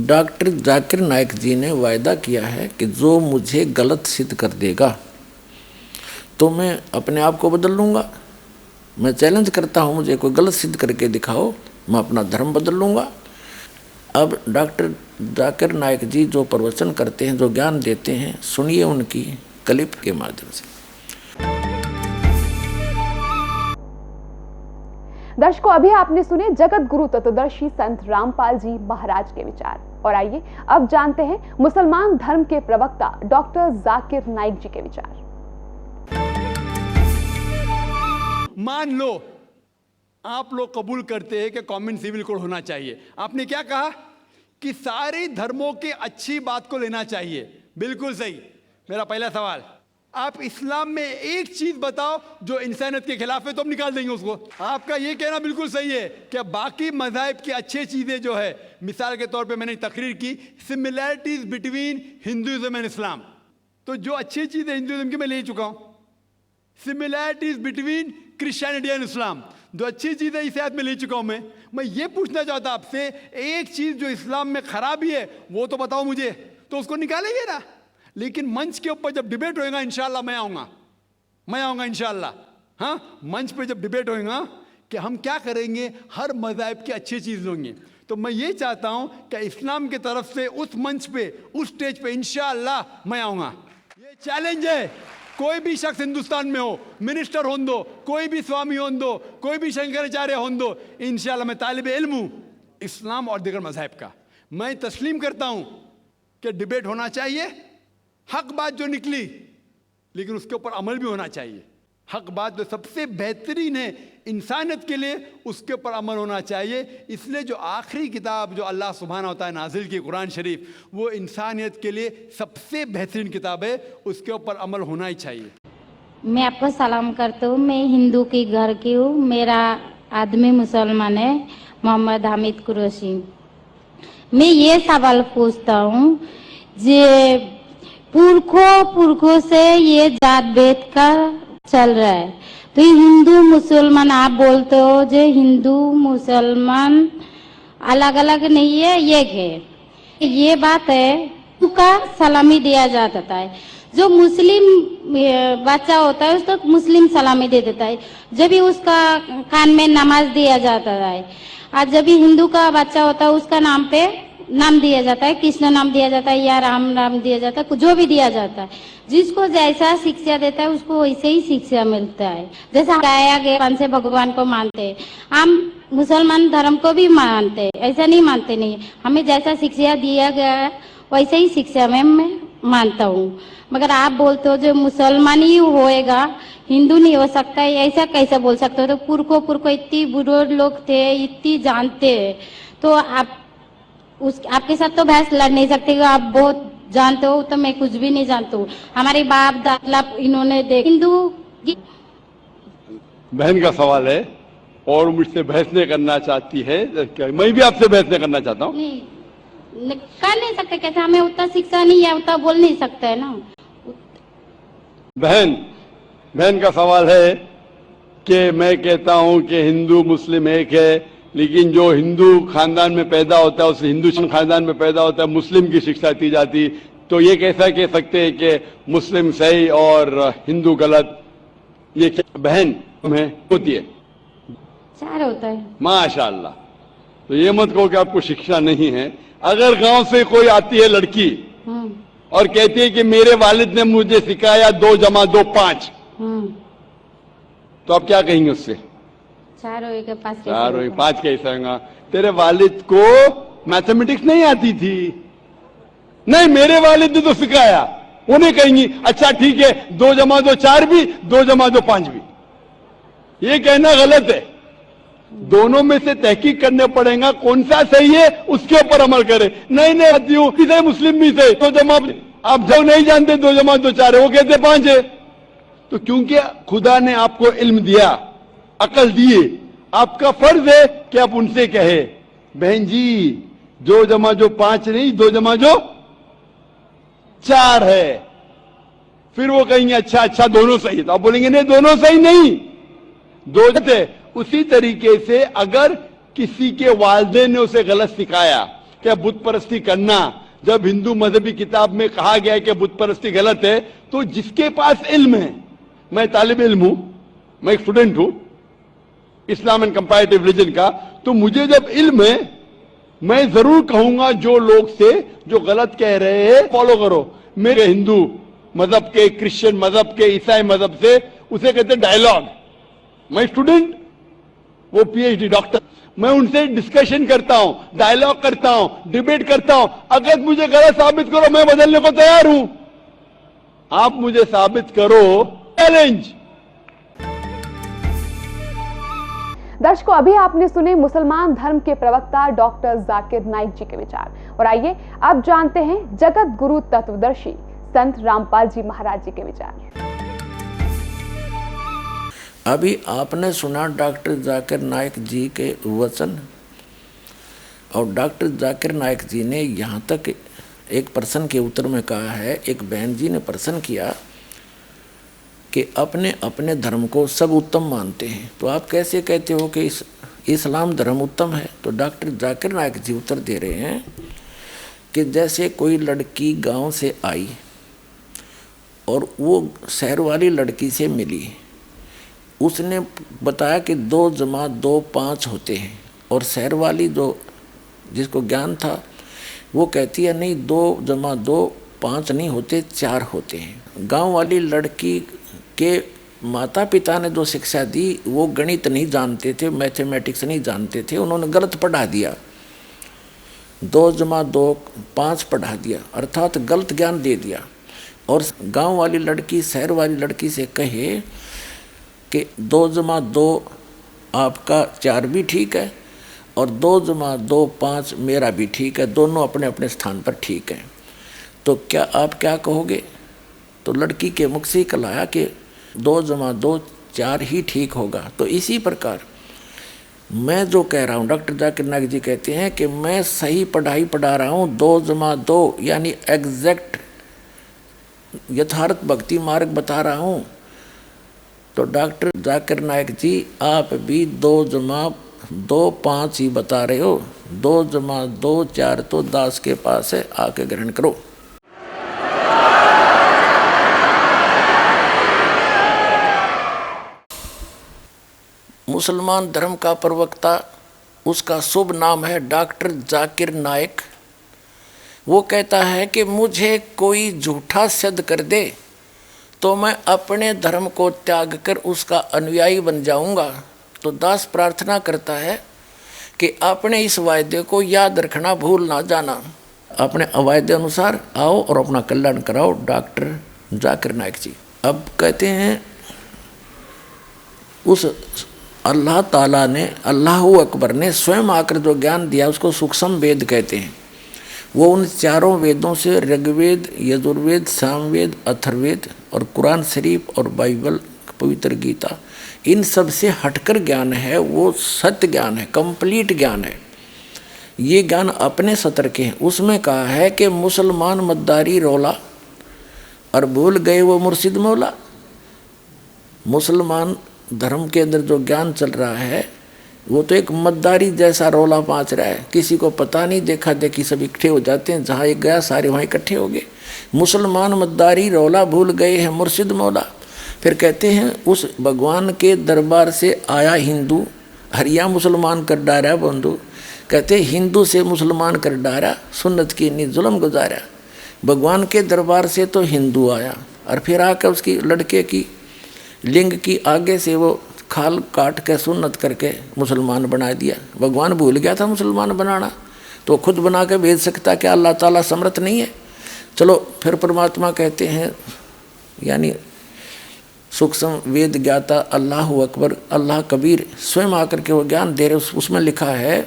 डॉक्टर जाकिर नाइक जी ने वायदा किया है कि जो मुझे गलत सिद्ध कर देगा तो मैं अपने आप को बदल लूँगा। मैं चैलेंज करता हूँ, मुझे कोई गलत सिद्ध करके दिखाओ, मैं अपना धर्म बदल लूँगा। अब डॉक्टर जाकिर नाइक जी जो प्रवचन करते हैं, जो ज्ञान देते हैं, सुनिए उनकी क्लिप के माध्यम से। दर्शकों, अभी आपने सुने जगत गुरु तत्वदर्शी संत रामपाल जी महाराज के विचार। और आइए अब जानते हैं मुसलमान धर्म के प्रवक्ता डॉक्टर जाकिर नाइक जी के विचार। मान लो आप लोग कबूल करते हैं कि कॉमन सिविल कोड होना चाहिए। आपने क्या कहा कि सारे धर्मों की अच्छी बात को लेना चाहिए। बिल्कुल सही। मेरा पहला सवाल, आप इस्लाम में एक चीज बताओ जो इंसानियत के खिलाफ है तो हम निकाल देंगे उसको। आपका ये कहना बिल्कुल सही है कि बाकी मज़ाहिब की अच्छी चीज़ें जो है, मिसाल के तौर पे मैंने तकरीर की similarities between Hinduism and Islam, तो जो अच्छी चीज़ें हिंदुइज्म की मैं ले चुका हूँ। Similarities between Christianity and Islam, जो अच्छी चीज़ें इस आयत में ले चुका हूँ। मैं ये पूछना चाहता आपसे, एक चीज़ जो इस्लाम में खराबी है वो तो बताओ मुझे, तो उसको निकालेंगे ना। लेकिन मंच के ऊपर जब डिबेट होएगा इंशाल्लाह मैं आऊँगा इंशाल्लाह। हाँ, मंच पे जब डिबेट होएगा कि हम क्या करेंगे, हर मज़हब की अच्छी चीज़ लेंगे। तो मैं ये चाहता हूँ कि इस्लाम की तरफ से उस मंच पे, उस स्टेज पे इंशाल्लाह मैं आऊँगा। ये चैलेंज है। कोई भी शख्स हिंदुस्तान में हो, मिनिस्टर हों दो, कोई भी स्वामी हों दो, कोई भी शंकराचार्य हों दो, इंशाल्लाह मैं तालिब इल्म हूँ इस्लाम और दीगर मज़हब का। मैं तस्लीम करता हूँ कि डिबेट होना चाहिए, हक बात जो निकली, लेकिन उसके ऊपर अमल भी होना चाहिए। हक बात जो सबसे बेहतरीन है इंसानियत के लिए, उसके ऊपर अमल होना चाहिए। इसलिए जो आखिरी किताब जो अल्लाह सुब्हानहू व तआला नाजिल की कुरान शरीफ, वो इंसानियत के लिए सबसे बेहतरीन किताब है, उसके ऊपर अमल होना ही चाहिए। मैं आपको सलाम करता हूँ। मैं हिंदू के घर की हूँ। मेरा आदमी मुसलमान है, मोहम्मद हामिद कुरैशी। मैं ये सवाल पूछता हूँ, जे पुरखों से ये जात भेद का चल रहा है, तो हिंदू मुसलमान आप बोलते हो जो हिंदू मुसलमान अलग अलग नहीं है, एक है। ये बात है, उसका सलामी दिया जाता है। जो मुस्लिम बच्चा होता है उसको मुस्लिम सलामी दे देता है, जब भी उसका कान में नमाज दिया जाता है। और जब भी हिंदू का बच्चा होता है उसका नाम पे नाम दिया जाता है, कृष्ण नाम दिया जाता है या राम नाम दिया जाता है, जो भी दिया जाता है। जिसको जैसा शिक्षा देता है उसको वैसे ही शिक्षा मिलता है। जैसा गाया गया से भगवान को मानते हैं, हम मुसलमान धर्म को भी मानते हैं, ऐसा नहीं मानते नहीं। हमें जैसा शिक्षा दिया गया है वैसे ही शिक्षा में मैं मानता हूँ। मगर आप बोलते हो जो मुसलमान ही होएगा, हिंदू नहीं हो सकता है, ऐसा कैसे बोल सकते हो? तो पुरखों इतनी बुजुर्ग लोग थे, इतनी जानते हैं, तो आप आपके साथ तो बहस लड़ नहीं सकते। आप बहुत जानते हो, तो मैं कुछ भी नहीं जानता हूँ। हमारे बाप दादा इन्होंने देख हिंदू बहन का सवाल है और मुझसे बहस नहीं करना चाहती है। मैं भी आपसे बहस नहीं करना चाहता हूँ। नहीं कर नहीं सकते, कैसे? हमें उतना शिक्षा नहीं है, उतना बोल नहीं सकते है ना। बहन का सवाल है कि मैं कहता हूँ कि हिंदू मुस्लिम एक है, लेकिन जो हिंदू खानदान में पैदा होता है, उस हिंदू खानदान में पैदा होता है, मुस्लिम की शिक्षा दी जाती, तो ये कैसा कह सकते हैं कि मुस्लिम सही और हिंदू गलत? ये क्या बहन में होती है? चार होता है। माशाअल्लाह। तो ये मत कहो कि आपको शिक्षा नहीं है। अगर गांव से कोई आती है लड़की और कहती है कि मेरे वालिद ने मुझे सिखाया 2 + 2 = 5, तो आप क्या कहेंगे उससे? 4 होएगा 5 4 होएगा 5 कैसे होगा? तेरे वालिद को मैथमेटिक्स नहीं आती थी? नहीं, मेरे वालिद ने तो सिखाया। उन्हें कहेंगी अच्छा ठीक है, 2 + 2 4 भी, 2 + 2 5 भी। ये कहना गलत है। दोनों में से तहकीक करने पड़ेगा, कौन सा सही है उसके ऊपर अमल करे। नहीं आती हूँ किसे मुस्लिम भी सही, 2 = आप जो नहीं जानते 2 + 2 4 है, वो कहते 5 है। तो क्योंकि खुदा ने आपको इल्म दिया, अकल दिए, आपका फर्ज है कि आप उनसे कहे बहन जी 2 + 2 5 नहीं, 2 + 2 4 है। फिर वो कहेंगे अच्छा दोनों सही है, तो आप बोलेंगे नहीं दोनों सही नहीं, दो थे। उसी तरीके से अगर किसी के वालिदैन ने उसे गलत सिखाया क्या बुत परस्ती करना, जब हिंदू मजहबी किताब में कहा गया है कि बुत परस्ती गलत है, तो जिसके पास इल्म है, मैं तालिब इल्म हूं, मैं एक स्टूडेंट हूं इस्लाम एंड कंपैरेटिव रिलीजन का, तो मुझे जब इल्म है मैं जरूर कहूंगा जो लोग से जो गलत कह रहे हैं फॉलो करो। मेरे हिंदू मजहब के, क्रिश्चियन मजहब के, ईसाई मजहब से, उसे कहते हैं डायलॉग। मैं स्टूडेंट, वो पीएचडी डॉक्टर, मैं उनसे डिस्कशन करता हूं, डायलॉग करता हूं, डिबेट करता हूं। अगर मुझे गलत साबित करो, मैं बदलने को तैयार हूं। आप मुझे साबित करो, चैलेंज। दर्शकों, अभी आपने सुने मुसलमान धर्म के प्रवक्ता डॉक्टर जाकिर नाइक जी के विचार, और आइए अब जानते हैं जगत गुरु तत्वदर्शी संत रामपाल जी महाराज जी के विचार। अभी आपने सुना डॉक्टर जाकिर नाइक जी के वचन, और डॉक्टर जाकिर नाइक जी ने यहाँ तक एक प्रश्न के उत्तर में कहा है, एक बहन जी ने प्रश्न किया कि अपने अपने धर्म को सब उत्तम मानते हैं, तो आप कैसे कहते हो कि इस्लाम धर्म उत्तम है? तो डॉक्टर जाकिर नाइक जी उत्तर दे रहे हैं कि जैसे कोई लड़की गांव से आई और वो शहर वाली लड़की से मिली, उसने बताया कि 2 जमा 2 5 होते हैं, और शहर वाली जो जिसको ज्ञान था वो कहती है नहीं, 2 जमा 2 5 नहीं होते, 4 होते हैं। गांव वाली लड़की के माता पिता ने जो शिक्षा दी वो गणित नहीं जानते थे, मैथमेटिक्स नहीं जानते थे, उन्होंने गलत पढ़ा दिया, 2 जमा 2 5 पढ़ा दिया, अर्थात गलत ज्ञान दे दिया। और गांव वाली लड़की शहर वाली लड़की से कहे कि 2 जमा 2 आपका 4 भी ठीक है, और 2 जमा 2 5 मेरा भी ठीक है, दोनों अपने अपने स्थान पर ठीक हैं, तो क्या आप क्या कहोगे? तो लड़की के मुख से कहलाया कि 2 जमा 2 4 ही ठीक होगा। तो इसी प्रकार मैं जो कह रहा हूँ, डॉक्टर जाकिर नाइक जी कहते हैं कि मैं सही पढ़ाई पढ़ा रहा हूँ, 2 जमा 2 यानी एग्जैक्ट यथार्थ भक्ति मार्ग बता रहा हूँ। तो डॉक्टर जाकिर नाइक जी आप भी 2 जमा 2 5 ही बता रहे हो, 2 जमा 2 4 तो दास के पास है, आके ग्रहण करो। मुसलमान धर्म का प्रवक्ता, उसका शुभ नाम है डॉक्टर जाकिर नाइक। वो कहता है कि मुझे कोई झूठा सिद्ध कर दे तो मैं अपने धर्म को त्याग कर उसका अनुयायी बन जाऊंगा। तो दास प्रार्थना करता है कि अपने इस वायदे को याद रखना, भूल ना जाना। अपने वायदे अनुसार आओ और अपना कल्याण कराओ, डॉक्टर जाकिर नाइक जी। अब कहते हैं उस अल्लाह ताला ने, अल्लाहु अकबर ने स्वयं आकर जो ज्ञान दिया उसको सूक्ष्म वेद कहते हैं। वो उन 4 वेदों से ऋग्वेद, यजुर्वेद, सामवेद, अथर्ववेद और कुरान शरीफ और बाइबल, पवित्र गीता, इन सब से हटकर ज्ञान है, वो सत्य ज्ञान है, कंप्लीट ज्ञान है। ये ज्ञान अपने सतर के हैं। उसमें कहा है कि मुसलमान मद्दारी रोला और भूल गए वो मुर्शिद मौला। मुसलमान धर्म के अंदर जो ज्ञान चल रहा है वो तो एक मद्दारी जैसा रोला पाँच रहा है, किसी को पता नहीं, देखा देखी सब इकट्ठे हो जाते हैं, जहाँ एक गया सारे वहाँ इकट्ठे हो गए। मुसलमान मद्दारी रोला भूल गए हैं मुर्शिद मौला। फिर कहते हैं उस भगवान के दरबार से आया हिंदू, हरिया मुसलमान कर डारा बंधु। कहते हिंदू से मुसलमान कर डारा, सुन्नत की नी जुल्म गुजारा। भगवान के दरबार से तो हिंदू आया और फिर आकर उसकी लड़के की लिंग की आगे से वो खाल काट के सुन्नत करके मुसलमान बना दिया। भगवान भूल गया था मुसलमान बनाना, तो खुद बना के भेज सकता, क्या अल्लाह ताला समर्थ नहीं है? चलो फिर परमात्मा कहते हैं, यानी सूक्ष्म वेद ज्ञाता अल्लाह अकबर, अल्लाह कबीर स्वयं आकर के वो ज्ञान दे रहे। उसमें लिखा है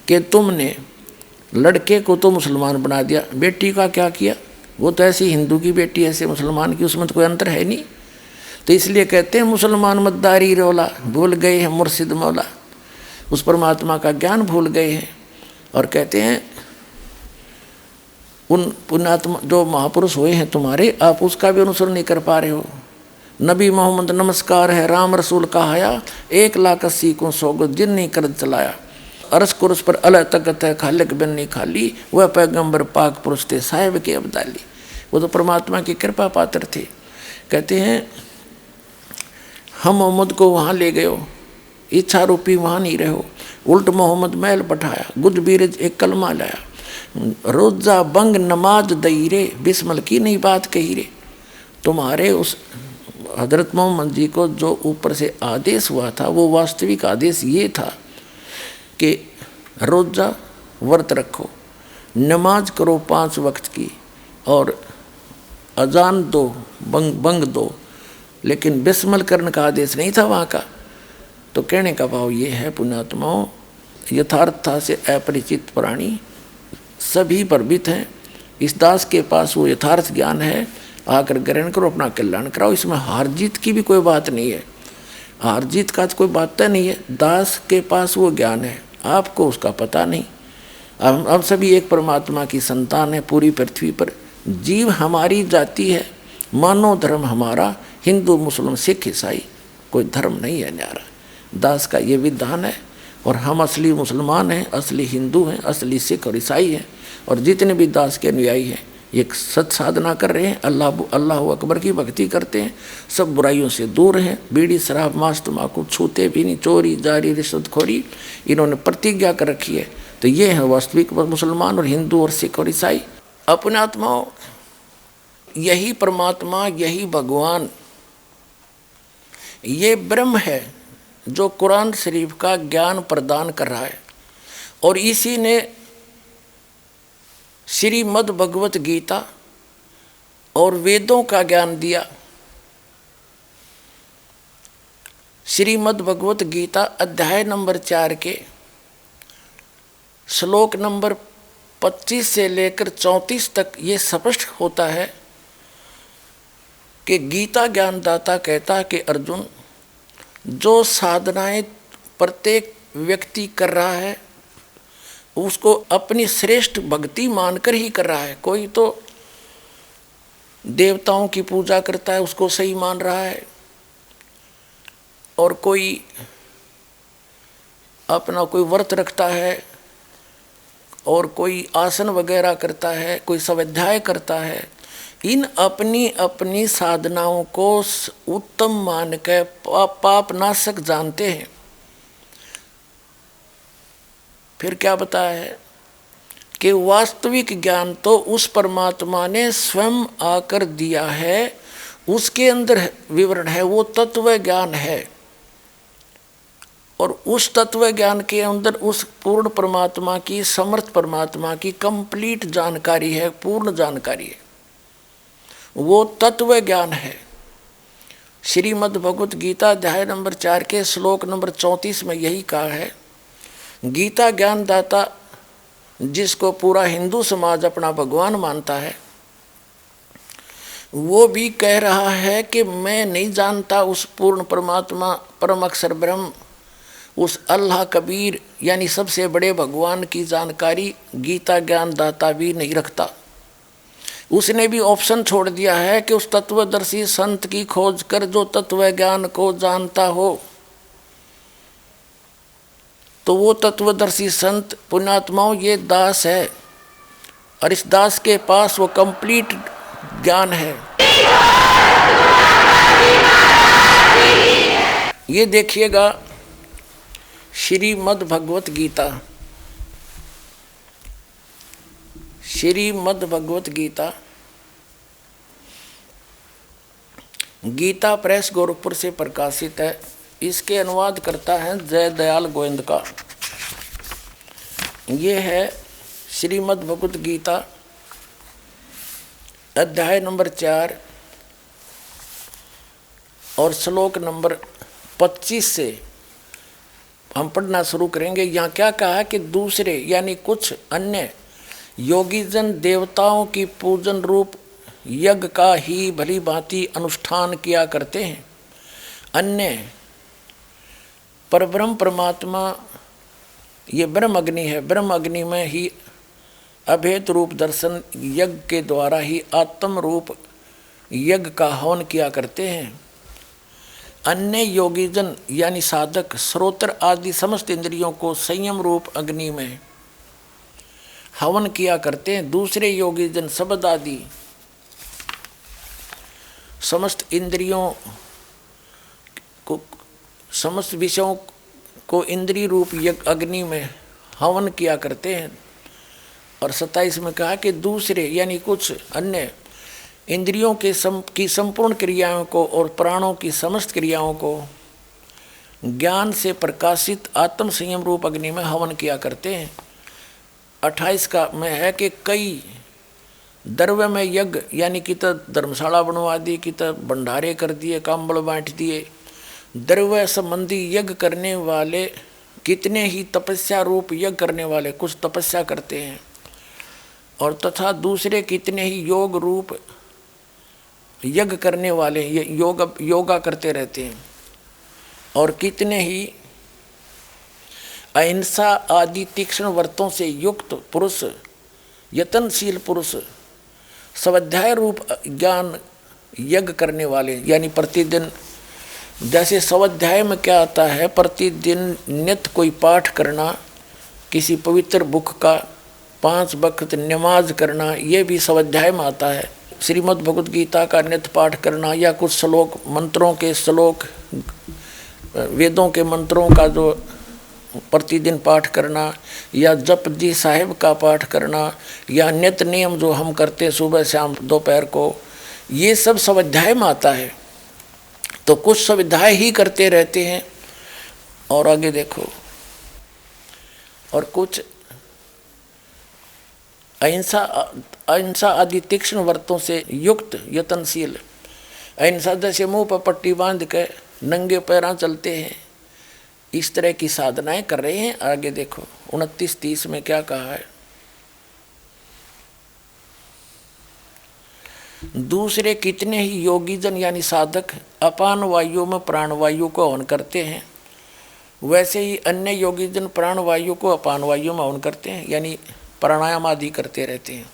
कि तुमने लड़के को तो मुसलमान बना दिया, बेटी का क्या किया? वो तो ऐसी हिंदू की बेटी ऐसे मुसलमान की, उसमें तो कोई अंतर है नहीं। तो इसलिए कहते हैं मुसलमान मद्दारी रोला, भूल गए हैं मुर्शिद मौला, उस परमात्मा का ज्ञान भूल गए हैं। और कहते हैं उन पुण्यात्मा जो महापुरुष हुए हैं तुम्हारे, आप उसका भी अनुसरण नहीं कर पा रहे हो। नबी मोहम्मद नमस्कार है, राम रसूल कहाया, 1,80,000 को सोगो जिन नहीं कर चलाया। अरस कुरस पर अल्लाह तकत है, खालिक बिन नहीं खाली, वह पैगंबर पाक पुरुष थे साहिब के अब्दाली। वो तो परमात्मा की कृपा पात्र थे। कहते हैं हम मोहम्मद को वहाँ ले गए हो, इच्छा रूपी वहाँ नहीं रहे हो, उल्ट मोहम्मद महल बैठाया, गुद बीरज एक कलमा लाया, रोजा बंग नमाज दई रे, बिस्मल की नहीं बात कही रे। तुम्हारे उस हजरत मोहम्मद जी को जो ऊपर से आदेश हुआ था वो वास्तविक आदेश ये था कि रोजा व्रत रखो, नमाज करो 5 वक्त की, और अजान दो, बंग दो, लेकिन बिस्मल करने का आदेश नहीं था वहाँ का। तो कहने का भाव ये है पुण्यात्माओं, यथार्थता से अपरिचित प्राणी सभी प्रभित हैं। इस दास के पास वो यथार्थ ज्ञान है, आकर ग्रहण करो, अपना कल्याण कराओ। इसमें हार जीत की भी कोई बात नहीं है, हार जीत का तो कोई बात नहीं है। दास के पास वो ज्ञान है, आपको उसका पता नहीं। हम सभी एक परमात्मा की संतान है पूरी पृथ्वी पर। जीव हमारी जाति है, मानव धर्म हमारा हिंदू मुस्लिम सिख ईसाई, कोई धर्म नहीं है न्यारा। दास का ये विधान है, और हम असली मुसलमान हैं, असली हिंदू हैं, असली सिख और ईसाई हैं। और जितने भी दास के अनुयायी हैं ये सत साधना कर रहे हैं, अल्लाह अकबर की भक्ति करते हैं, सब बुराइयों से दूर हैं, बीड़ी शराब मांस तम्बाकू छूते भी नहीं, चोरी जारी रिश्वतखोरी इन्होंने प्रतिज्ञा कर रखी है। तो ये है वास्तविक मुसलमान और हिंदू और सिख और ईसाई। अपने आत्माओं, यही परमात्मा, यही भगवान, ये ब्रह्म है जो कुरान शरीफ का ज्ञान प्रदान कर रहा है। और इसी ने श्रीमद् भगवत गीता और वेदों का ज्ञान दिया। श्रीमद् भगवत गीता अध्याय नंबर 4 के श्लोक नंबर 25 से लेकर 34 तक ये स्पष्ट होता है कि गीता ज्ञानदाता कहता है कि अर्जुन, जो साधनाएं प्रत्येक व्यक्ति कर रहा है उसको अपनी श्रेष्ठ भक्ति मानकर ही कर रहा है। कोई तो देवताओं की पूजा करता है, उसको सही मान रहा है, और कोई अपना कोई व्रत रखता है, और कोई आसन वगैरह करता है, कोई स्वाध्याय करता है। इन अपनी अपनी साधनाओं को उत्तम मान के पाप नाशक जानते हैं। फिर क्या बताया है कि वास्तविक ज्ञान तो उस परमात्मा ने स्वयं आकर दिया है, उसके अंदर विवरण है, वो तत्व ज्ञान है। और उस तत्व ज्ञान के अंदर उस पूर्ण परमात्मा की, समर्थ परमात्मा की कंप्लीट जानकारी है, पूर्ण जानकारी है, वो तत्व ज्ञान है। श्रीमद् भगवत गीता अध्याय नंबर 4 के श्लोक नंबर 34 में यही कहा है। गीता ज्ञानदाता जिसको पूरा हिंदू समाज अपना भगवान मानता है, वो भी कह रहा है कि मैं नहीं जानता उस पूर्ण परमात्मा, परम अक्षर ब्रह्म, उस अल्लाह कबीर यानी सबसे बड़े भगवान की जानकारी गीता ज्ञानदाता भी नहीं रखता। उसने भी ऑप्शन छोड़ दिया है कि उस तत्वदर्शी संत की खोज कर जो तत्व ज्ञान को जानता हो। तो वो तत्वदर्शी संत पुण्यात्माओं ये दास है, और इस दास के पास वो कंप्लीट ज्ञान है। ये देखिएगा श्रीमद् भगवत गीता, श्रीमद् भगवत गीता, गीता प्रेस गोरखपुर से प्रकाशित है। इसके अनुवाद करता है जय दयाल गोविंद का। ये है श्रीमद् भगवत गीता अध्याय नंबर 4 और श्लोक नंबर 25 से हम पढ़ना शुरू करेंगे। यहाँ क्या कहा कि दूसरे यानी कुछ अन्य योगी जन देवताओं की पूजन रूप यज्ञ का ही भली भांति अनुष्ठान किया करते हैं। अन्य परब्रह्म परमात्मा ये ब्रह्म अग्नि है, ब्रह्म अग्नि में ही अभेद रूप दर्शन यज्ञ के द्वारा ही आत्म रूप यज्ञ का हवन किया करते हैं। अन्य योगीजन यानी साधक श्रोत्र आदि समस्त इंद्रियों को संयम रूप अग्नि में हवन किया करते हैं। दूसरे योगीजन शब्द आदि समस्त इंद्रियों को, समस्त विषयों को इंद्रिय रूप अग्नि में हवन किया करते हैं। और 27 में कहा कि दूसरे यानी कुछ अन्य इंद्रियों के की संपूर्ण क्रियाओं को और प्राणों की समस्त क्रियाओं को ज्ञान से प्रकाशित आत्म संयम रूप अग्नि में हवन किया करते हैं। 28 का में है कि कई द्रव्य में यज्ञ यानी कि तो धर्मशाला बनवा दी, कि तो भंडारे कर दिए, कंबल बांट दिए। द्रव्य संबंधी यज्ञ करने वाले कितने ही तपस्या रूप यज्ञ करने वाले कुछ तपस्या करते हैं, और तथा दूसरे कितने ही योग रूप यज्ञ करने वाले योगा करते रहते हैं। और कितने ही अहिंसा आदि तीक्ष्ण व्रतों से युक्त पुरुष, यतनशील पुरुष, स्वाध्याय रूप ज्ञान यज्ञ करने वाले यानी प्रतिदिन, जैसे स्वाध्याय में क्या आता है, प्रतिदिन नित्य कोई पाठ करना, किसी पवित्र बुक का 5 वक्त नमाज करना, ये भी स्वाध्याय में आता है। श्रीमद् भगवद गीता का नित्य पाठ करना, या कुछ श्लोक मंत्रों के श्लोक वेदों के मंत्रों का जो प्रतिदिन पाठ करना, या जपजी साहिब का पाठ करना, या नित्य नियम जो हम करते सुबह शाम दोपहर को, ये सब स्वाध्याय में आता है। तो कुछ स्वाध्याय ही करते रहते हैं। और आगे देखो, और कुछ अहिंसा आदि तीक्ष्ण व्रतों से युक्त यतनशील, अहिंसा जैसे मुंह पर पट्टी बांध के नंगे पैरां चलते हैं, इस तरह की साधनाएं कर रहे हैं। आगे देखो 29-30 में क्या कहा है, दूसरे कितने ही योगीजन यानी साधक अपान वायु में प्राण वायु को हवन करते हैं, वैसे ही अन्य योगीजन प्राण वायु को अपान वायु में हवन करते हैं, यानी प्राणायाम आदि करते रहते हैं।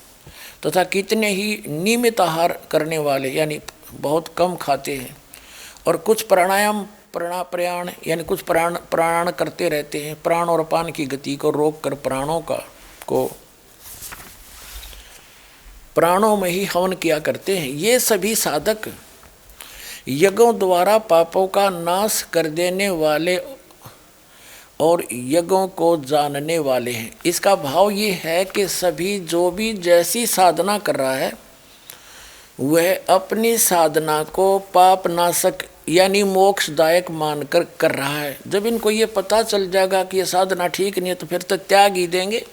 तथा कितने ही नियमित आहार करने वाले यानी बहुत कम खाते हैं, और कुछ प्राणायाम प्रयाण यानी कुछ प्राण करते रहते हैं, प्राण और अपान की गति को रोक कर प्राणों को प्राणों में ही हवन किया करते हैं। ये सभी साधक यज्ञों द्वारा पापों का नाश कर देने वाले और यज्ञों को जानने वाले हैं। इसका भाव ये है कि सभी जो भी जैसी साधना कर रहा है वह अपनी साधना को पाप नाशक यानी मोक्षदायक मानकर कर रहा है। जब इनको ये पता चल जाएगा कि ये साधना ठीक नहीं है तो फिर तो त्याग ही देंगे।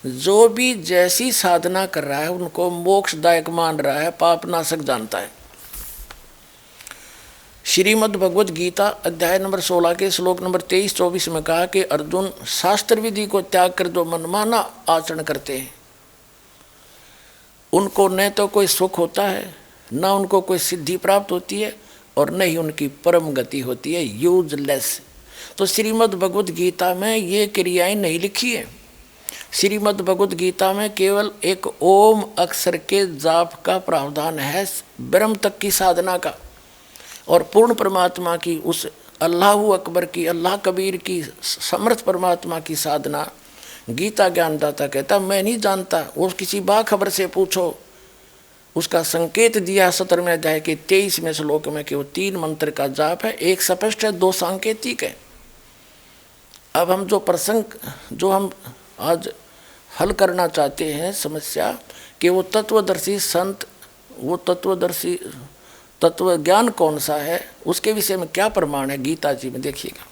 जो भी जैसी साधना कर रहा है उनको मोक्षदायक मान रहा है, पाप नाशक जानता है। श्रीमद् भगवद गीता अध्याय नंबर 16 के श्लोक नंबर 23-24 में कहा कि अर्जुन, शास्त्र विधि को त्याग कर जो मनमाना आचरण करते हैं उनको न तो कोई सुख होता है, न उनको कोई सिद्धि प्राप्त होती है, और न ही उनकी परम गति होती है, यूजलेस। तो श्रीमद् भगवद गीता में ये क्रियाएं नहीं लिखी है। श्रीमद् भगवद गीता में केवल एक ओम अक्षर के जाप का प्रावधान है, ब्रह्म तक की साधना का, और पूर्ण परमात्मा की, उस अल्लाहु अकबर की, अल्लाह कबीर की, समर्थ परमात्मा की साधना गीता ज्ञानदाता कहता मैं नहीं जानता। वो किसी बाखबर से पूछो, उसका संकेत दिया 17वें अध्याय के 23वें श्लोक में कि वो 3 मंत्र का जाप है, एक स्पष्ट है, 2 सांकेतिक है। अब हम जो प्रसंग जो हम आज हल करना चाहते हैं समस्या कि वो तत्वदर्शी संत, वो तत्वदर्शी तत्व ज्ञान कौन सा है, उसके विषय में क्या प्रमाण है गीता जी में, देखिएगा।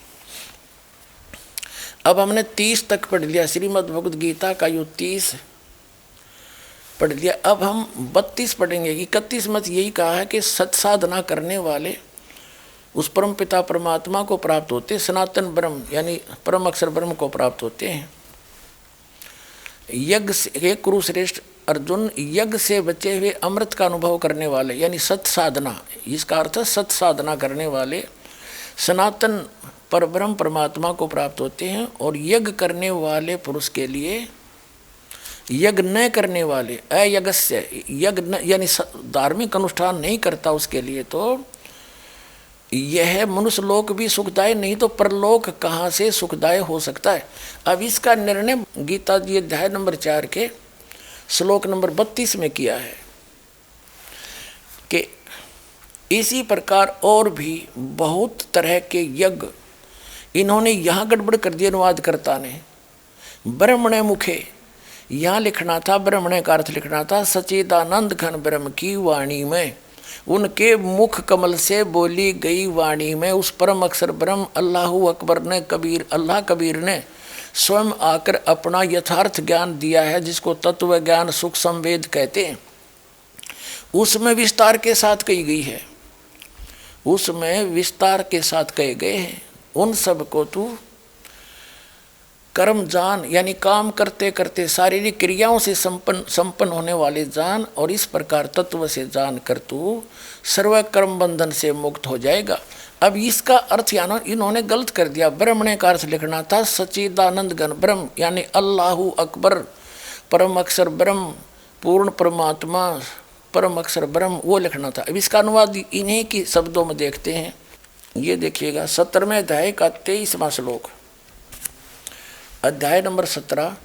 अब हमने 30 तक पढ़ लिया, श्रीमद् भगवद गीता का यो 30 पढ़ लिया। अब हम 32 पढ़ेंगे। 31 में यही कहा है कि सत्साधना करने वाले उस परम पिता परमात्मा को प्राप्त होते, सनातन ब्रह्म यानी परम अक्षर ब्रह्म को प्राप्त होते हैं। यज्ञ से कुरुश्रेष्ठ अर्जुन, यज्ञ से बचे हुए अमृत का अनुभव करने वाले यानी सत्साधना, इसका अर्थ है सत्साधना करने वाले सनातन परब्रह्म परमात्मा को प्राप्त होते हैं। और यज्ञ करने वाले पुरुष के लिए, यज्ञ न करने वाले अयज्ञस्य, यज्ञ यानी धार्मिक अनुष्ठान नहीं करता उसके लिए तो यह मनुष्य लोक भी सुखदायी नहीं तो परलोक कहाँ से सुखदायी हो सकता है। अब इसका निर्णय गीता जी अध्याय नंबर 4 के श्लोक नंबर 32 में किया है कि इसी प्रकार और भी बहुत तरह के यज्ञ इन्होंने यहाँ गड़बड़ कर दिया अनुवादकर्ता ने। ब्रह्मणे मुखे यहाँ लिखना था, ब्रह्मणे का अर्थ लिखना था सच्चिदानंद घन ब्रह्म की वाणी में, उनके मुख कमल से बोली गई वाणी में उस परम अक्षर ब्रह्म अल्लाहु अकबर ने अल्लाह कबीर ने स्वयं आकर अपना यथार्थ ज्ञान दिया है, जिसको तत्व ज्ञान सुख संवेद कहते हैं। उसमें विस्तार के साथ कही गई है, उसमें विस्तार के साथ कहे गए हैं उन सब को तू कर्म जान, यानी काम करते करते शारीरिक क्रियाओं से संपन्न होने वाले जान, और इस प्रकार तत्व से जान कर तू सर्व कर्म बंधन से मुक्त हो जाएगा। अब इसका अर्थ इन्होंने गलत कर दिया। ब्रह्मणे का अर्थ लिखना था सच्चिदानंद घन ब्रह्म, यानी अल्लाहु अकबर, परम अक्षर ब्रह्म, पूर्ण परमात्मा, परम अक्षर ब्रह्म, वो लिखना था। अब इसका अनुवाद इन्हीं की शब्दों में देखते हैं। ये देखिएगा 17वें अध्याय का 23वां श्लोक, अध्याय नंबर 17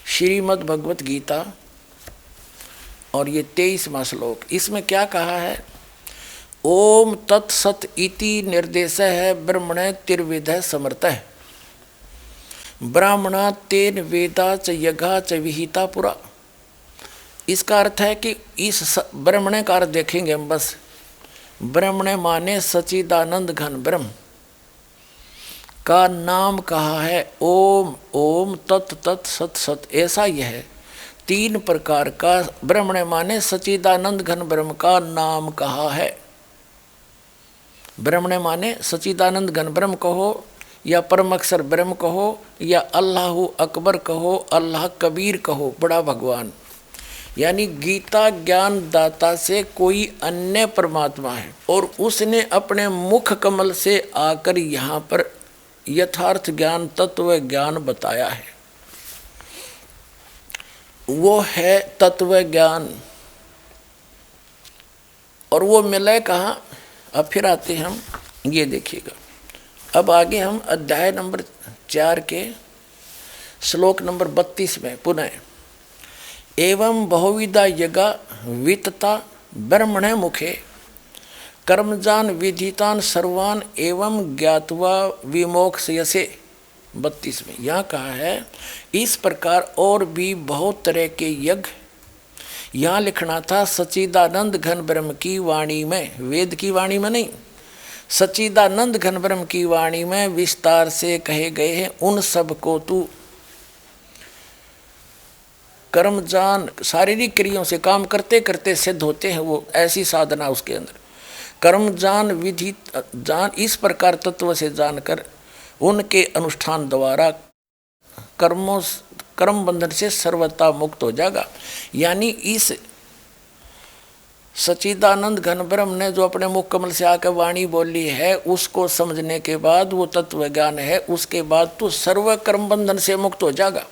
श्रीमद् भगवत गीता, और ये 23वां श्लोक। इसमें क्या कहा है? ओम तत्सत इति निर्देश है ब्रह्मणे तिर्विध समर्थ है, ब्राह्मणा तेन वेदा च यज्ञा च विहिता पुरा। इसका अर्थ है कि इस ब्रह्मणे का अर्थ देखेंगे हम बस। ब्रह्मणे माने सच्चिदानंद घन ब्रह्म का नाम कहा है ओम, ओम तत् तत् सत सत, ऐसा यह है। 3 प्रकार का ब्रह्मणे माने सच्चिदानंद घन ब्रह्म का नाम कहा है। ब्रह्मणे माने सच्चिदानंद घन ब्रह्म कहो, या परम अक्षर ब्रह्म कहो, या अल्लाहु अकबर कहो, अल्लाह कबीर कहो, बड़ा भगवान, यानी गीता ज्ञान दाता से कोई अन्य परमात्मा है, और उसने अपने मुख कमल से आकर यहाँ पर यथार्थ ज्ञान तत्व ज्ञान बताया है। वो है तत्व ज्ञान, और वो मिले कहाँ? अब फिर आते हैं हम, ये देखिएगा। अब आगे हम अध्याय नंबर 4 के श्लोक नंबर 32 में पुनः एवं बहुविधा यज्ञा वितता ब्रह्मणे मुखे कर्मजान विधितान सर्वान एवं ज्ञात्वा विमोक्षयसे। 32 में यहाँ कहा है इस प्रकार और भी बहुत तरह के यज्ञ, यहाँ लिखना था सच्चिदानंद घन ब्रह्म की वाणी में, वेद की वाणी में नहीं, सच्चिदानंद घन ब्रह्म की वाणी में विस्तार से कहे गए हैं। उन सब को तू कर्म जान, शारीरिक क्रियाओं से काम करते करते सिद्ध होते हैं वो, ऐसी साधना उसके अंदर। कर्म जान विधि जान, इस प्रकार तत्व से जानकर उनके अनुष्ठान द्वारा कर्म बंधन से सर्वथा मुक्त हो जाएगा। यानी इस सच्चिदानंद घन ब्रह्म ने जो अपने मुख कमल से आकर वाणी बोली है, उसको समझने के बाद वो तत्व ज्ञान है, उसके बाद तो सर्व कर्म बंधन से मुक्त हो जाएगा।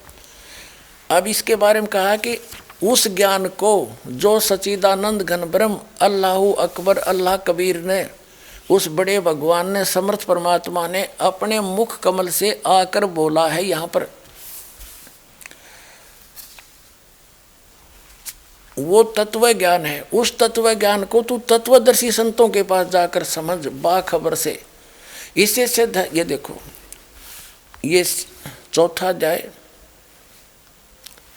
अब इसके बारे में कहा कि उस ज्ञान को जो सच्चिदानंद घन ब्रह्म अल्लाहु अकबर अल्लाह कबीर ने, उस बड़े भगवान ने, समर्थ परमात्मा ने अपने मुख कमल से आकर बोला है यहाँ पर, वो तत्व ज्ञान है। उस तत्व ज्ञान को तू तत्वदर्शी संतों के पास जाकर समझ बाखबर से। इससे सिद्ध है, ये देखो, ये 4था अध्याय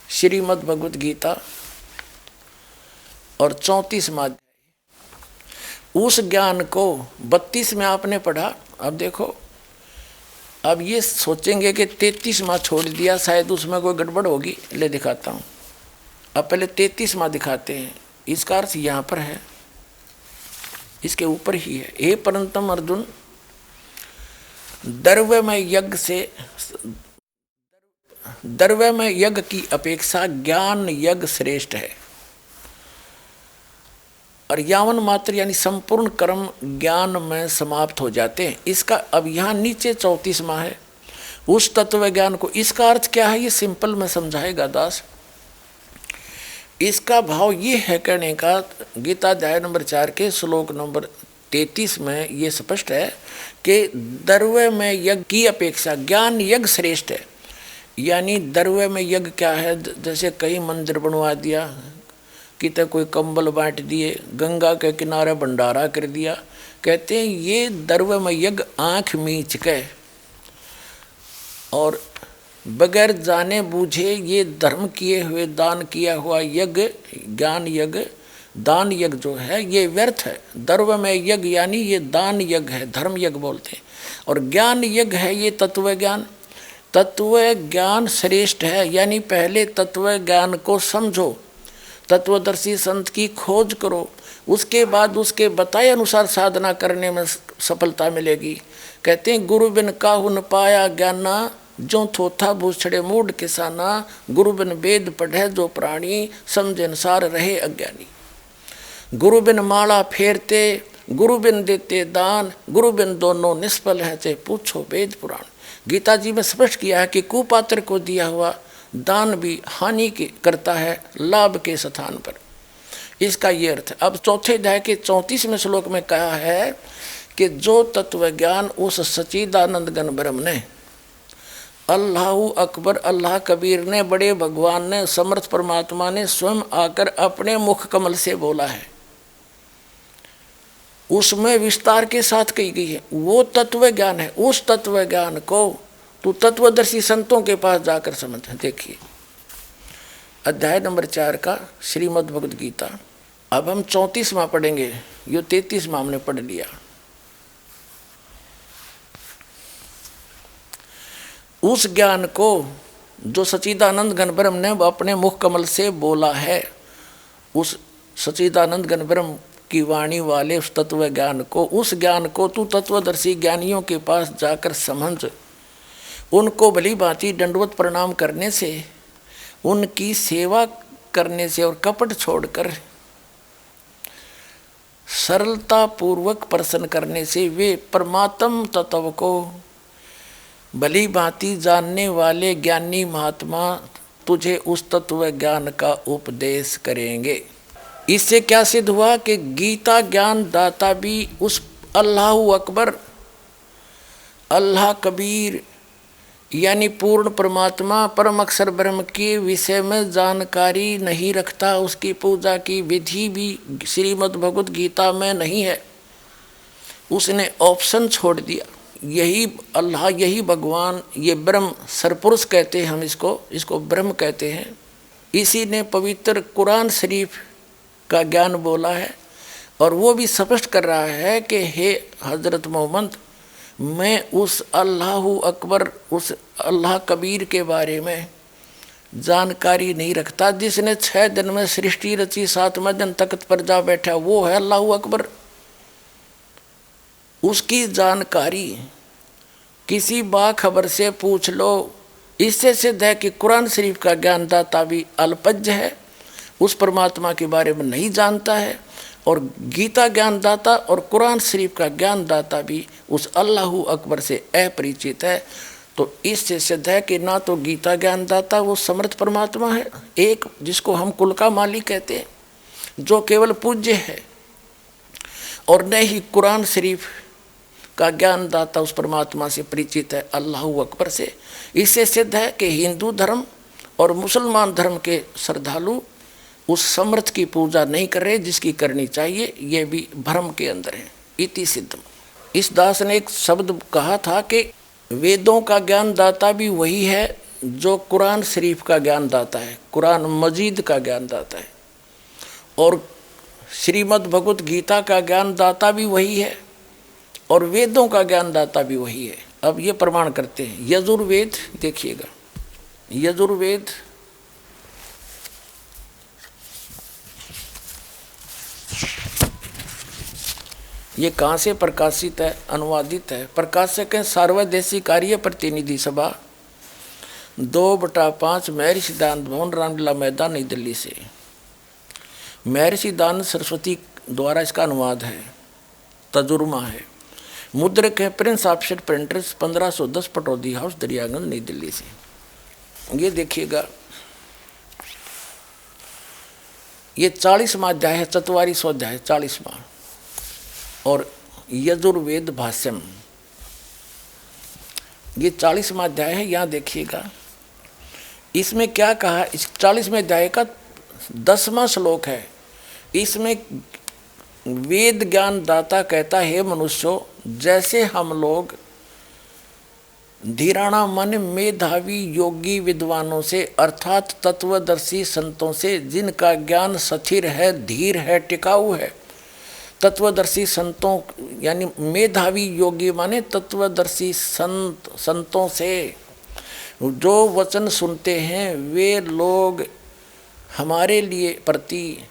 श्रीमद् भगवत गीता और 34वां अध्याय। उस ज्ञान को 32 में आपने पढ़ा। अब देखो, अब ये सोचेंगे कि 33वां छोड़ दिया, शायद उसमें कोई गड़बड़ होगी। ले दिखाता हूँ। अब पहले 33वां दिखाते हैं। इसका अर्थ यहाँ पर है, इसके ऊपर ही है। हे परंतम अर्जुन, द्रव्य में यज्ञ की अपेक्षा ज्ञान यज्ञ श्रेष्ठ है, और यावन मात्र यानी संपूर्ण कर्म ज्ञान में समाप्त हो जाते हैं। इसका अब यहाँ नीचे 34वां है, उस तत्व ज्ञान को। इसका अर्थ क्या है, ये सिंपल में समझाएगा दास। इसका भाव ये है कहने का, गीता अध्याय नंबर 4 के श्लोक नंबर 33 में ये स्पष्ट है कि द्रव्य में यज्ञ की अपेक्षा ज्ञान यज्ञ श्रेष्ठ है। यानी द्रव्य में यज्ञ क्या है, जैसे कई मंदिर बनवा दिया, कितने कोई कंबल बांट दिए, गंगा के किनारे भंडारा कर दिया, कहते हैं ये द्रव्य में यज्ञ आँख मींच के और बगैर जाने बूझे ये धर्म किए हुए दान किया हुआ यज्ञ, ज्ञान यज्ञ, दान यज्ञ जो है ये व्यर्थ है। द्रव्य में यज्ञ यानी ये दान यज्ञ है, धर्म यज्ञ बोलते हैं। और ज्ञान यज्ञ है ये तत्व ज्ञान। तत्व ज्ञान श्रेष्ठ है, यानी पहले तत्व ज्ञान को समझो, तत्वदर्शी संत की खोज करो, उसके बाद उसके बताए अनुसार साधना करने में सफलता मिलेगी। कहते हैं गुरु बिन काहू न पाया ज्ञाना, जो थोथा भूछड़े मूड किसाना, गुरु बिन वेद पढ़े जो प्राणी, समझे अनुसार रहे अज्ञानी। गुरु बिन माला फेरते, गुरु बिन देते दान, गुरु बिन दोनों निष्फल है, चाहे पूछो वेद पुराण। गीता जी में स्पष्ट किया है कि कुपात्र को दिया हुआ दान भी हानि के करता है लाभ के स्थान पर। इसका ये अर्थ है। अब चौथे अध्याय के 34वें श्लोक में कहा है कि जो तत्व ज्ञान उस सच्चिदानंद घन ब्रह्म ने, अल्लाहु अकबर, अल्लाह कबीर ने, बड़े भगवान ने, समर्थ परमात्मा ने स्वयं आकर अपने मुख कमल से बोला है, उसमें विस्तार के साथ कही गई है, वो तत्व ज्ञान है। उस तत्व ज्ञान को तू तत्वदर्शी संतों के पास जाकर समझ। देखिए अध्याय नंबर 4 का श्रीमद् भगवद गीता। अब हम 34वां पढ़ेंगे, यो 33वां हमने पढ़ लिया। उस ज्ञान को जो सच्चिदानंद घन ब्रह्म ने अपने मुख कमल से बोला है, उस सच्चिदानंद घन ब्रह्म की वाणी वाले उस तत्व ज्ञान को, उस ज्ञान को तू तत्वदर्शी ज्ञानियों के पास जाकर समझ। उनको भली भांति दंडवत प्रणाम करने से, उनकी सेवा करने से और कपट छोड़कर सरलता पूर्वक प्रसन्न करने से वे परमात्म तत्व को भली भांति जानने वाले ज्ञानी महात्मा तुझे उस तत्व ज्ञान का उपदेश करेंगे। इससे क्या सिद्ध हुआ कि गीता ज्ञान दाता भी उस अल्लाहु अकबर, अल्लाह कबीर यानी पूर्ण परमात्मा परम अक्षर ब्रह्म के विषय में जानकारी नहीं रखता। उसकी पूजा की विधि भी श्रीमद् भगवद गीता में नहीं है, उसने ऑप्शन छोड़ दिया। यही अल्लाह, यही भगवान, ये ब्रह्म सरपुरुष कहते हैं हम इसको ब्रह्म कहते हैं। इसी ने पवित्र कुरान शरीफ का ज्ञान बोला है और वो भी स्पष्ट कर रहा है कि हे हजरत मोहम्मद, मैं उस अल्लाहु अकबर, उस अल्लाह कबीर के बारे में जानकारी नहीं रखता जिसने 6 दिन में सृष्टि रची, 7वें दिन तख्त पर जा बैठा, वो है अल्लाहु अकबर। उसकी जानकारी किसी बाखबर से पूछ लो। इससे सिद्ध है कि कुरान शरीफ का ज्ञानदाता भी अल्पज्ञ है, उस परमात्मा के बारे में नहीं जानता है, और गीता ज्ञानदाता और कुरान शरीफ का ज्ञानदाता भी उस अल्लाहु अकबर से अपरिचित है। तो इससे सिद्ध है कि ना तो गीता ज्ञानदाता वो समर्थ परमात्मा है, एक जिसको हम कुल का मालिक कहते हैं, जो केवल पूज्य है, और न ही कुरान शरीफ का ज्ञानदाता उस परमात्मा से परिचित है, अल्लाहु अकबर से। इससे सिद्ध है कि हिंदू धर्म और मुसलमान धर्म के श्रद्धालु उस समर्थ की पूजा नहीं कर रहे जिसकी करनी चाहिए, ये भी भ्रम के अंदर है। इति सिद्धम। इस दास ने एक शब्द कहा था कि वेदों का ज्ञानदाता भी वही है जो कुरान शरीफ का ज्ञानदाता है, कुरान मजीद का ज्ञानदाता है, और श्रीमद् भगवद गीता का ज्ञानदाता भी वही है, और वेदों का ज्ञानदाता भी वही है। अब ये प्रमाण करते हैं। यजुर्वेद देखिएगा, यजुर्वेद ये कहाँ से प्रकाशित है, अनुवादित है। प्रकाशक है सार्वदेशी कार्य प्रतिनिधि सभा, 2/5 महर्षि दानंद भवन, रामलीला मैदान, नई दिल्ली से। महर्षि दानंद सरस्वती द्वारा इसका अनुवाद है, तजुर्मा है। मुद्रक है Prince offset printers, 1510 Pataudi house, Daryaganj, New Delhi से। ये देखिएगा, ये 40वां अध्याय है, 44वां अध्याय, 40वां। और यजुर्वेद भाष्यम, ये 40वां अध्याय है। यहाँ देखिएगा इसमें क्या कहा। इस 40वें अध्याय का 10वां श्लोक है। इसमें वेद ज्ञान दाता कहता है, मनुष्यों, जैसे हम लोग धीराणा मन मेधावी योगी विद्वानों से अर्थात तत्वदर्शी संतों से, जिनका ज्ञान स्थिर है, धीर है, टिकाऊ है। तत्वदर्शी संतों यानी मेधावी योगी माने तत्वदर्शी संतों से जो वचन सुनते हैं, वे लोग हमारे लिए प्रति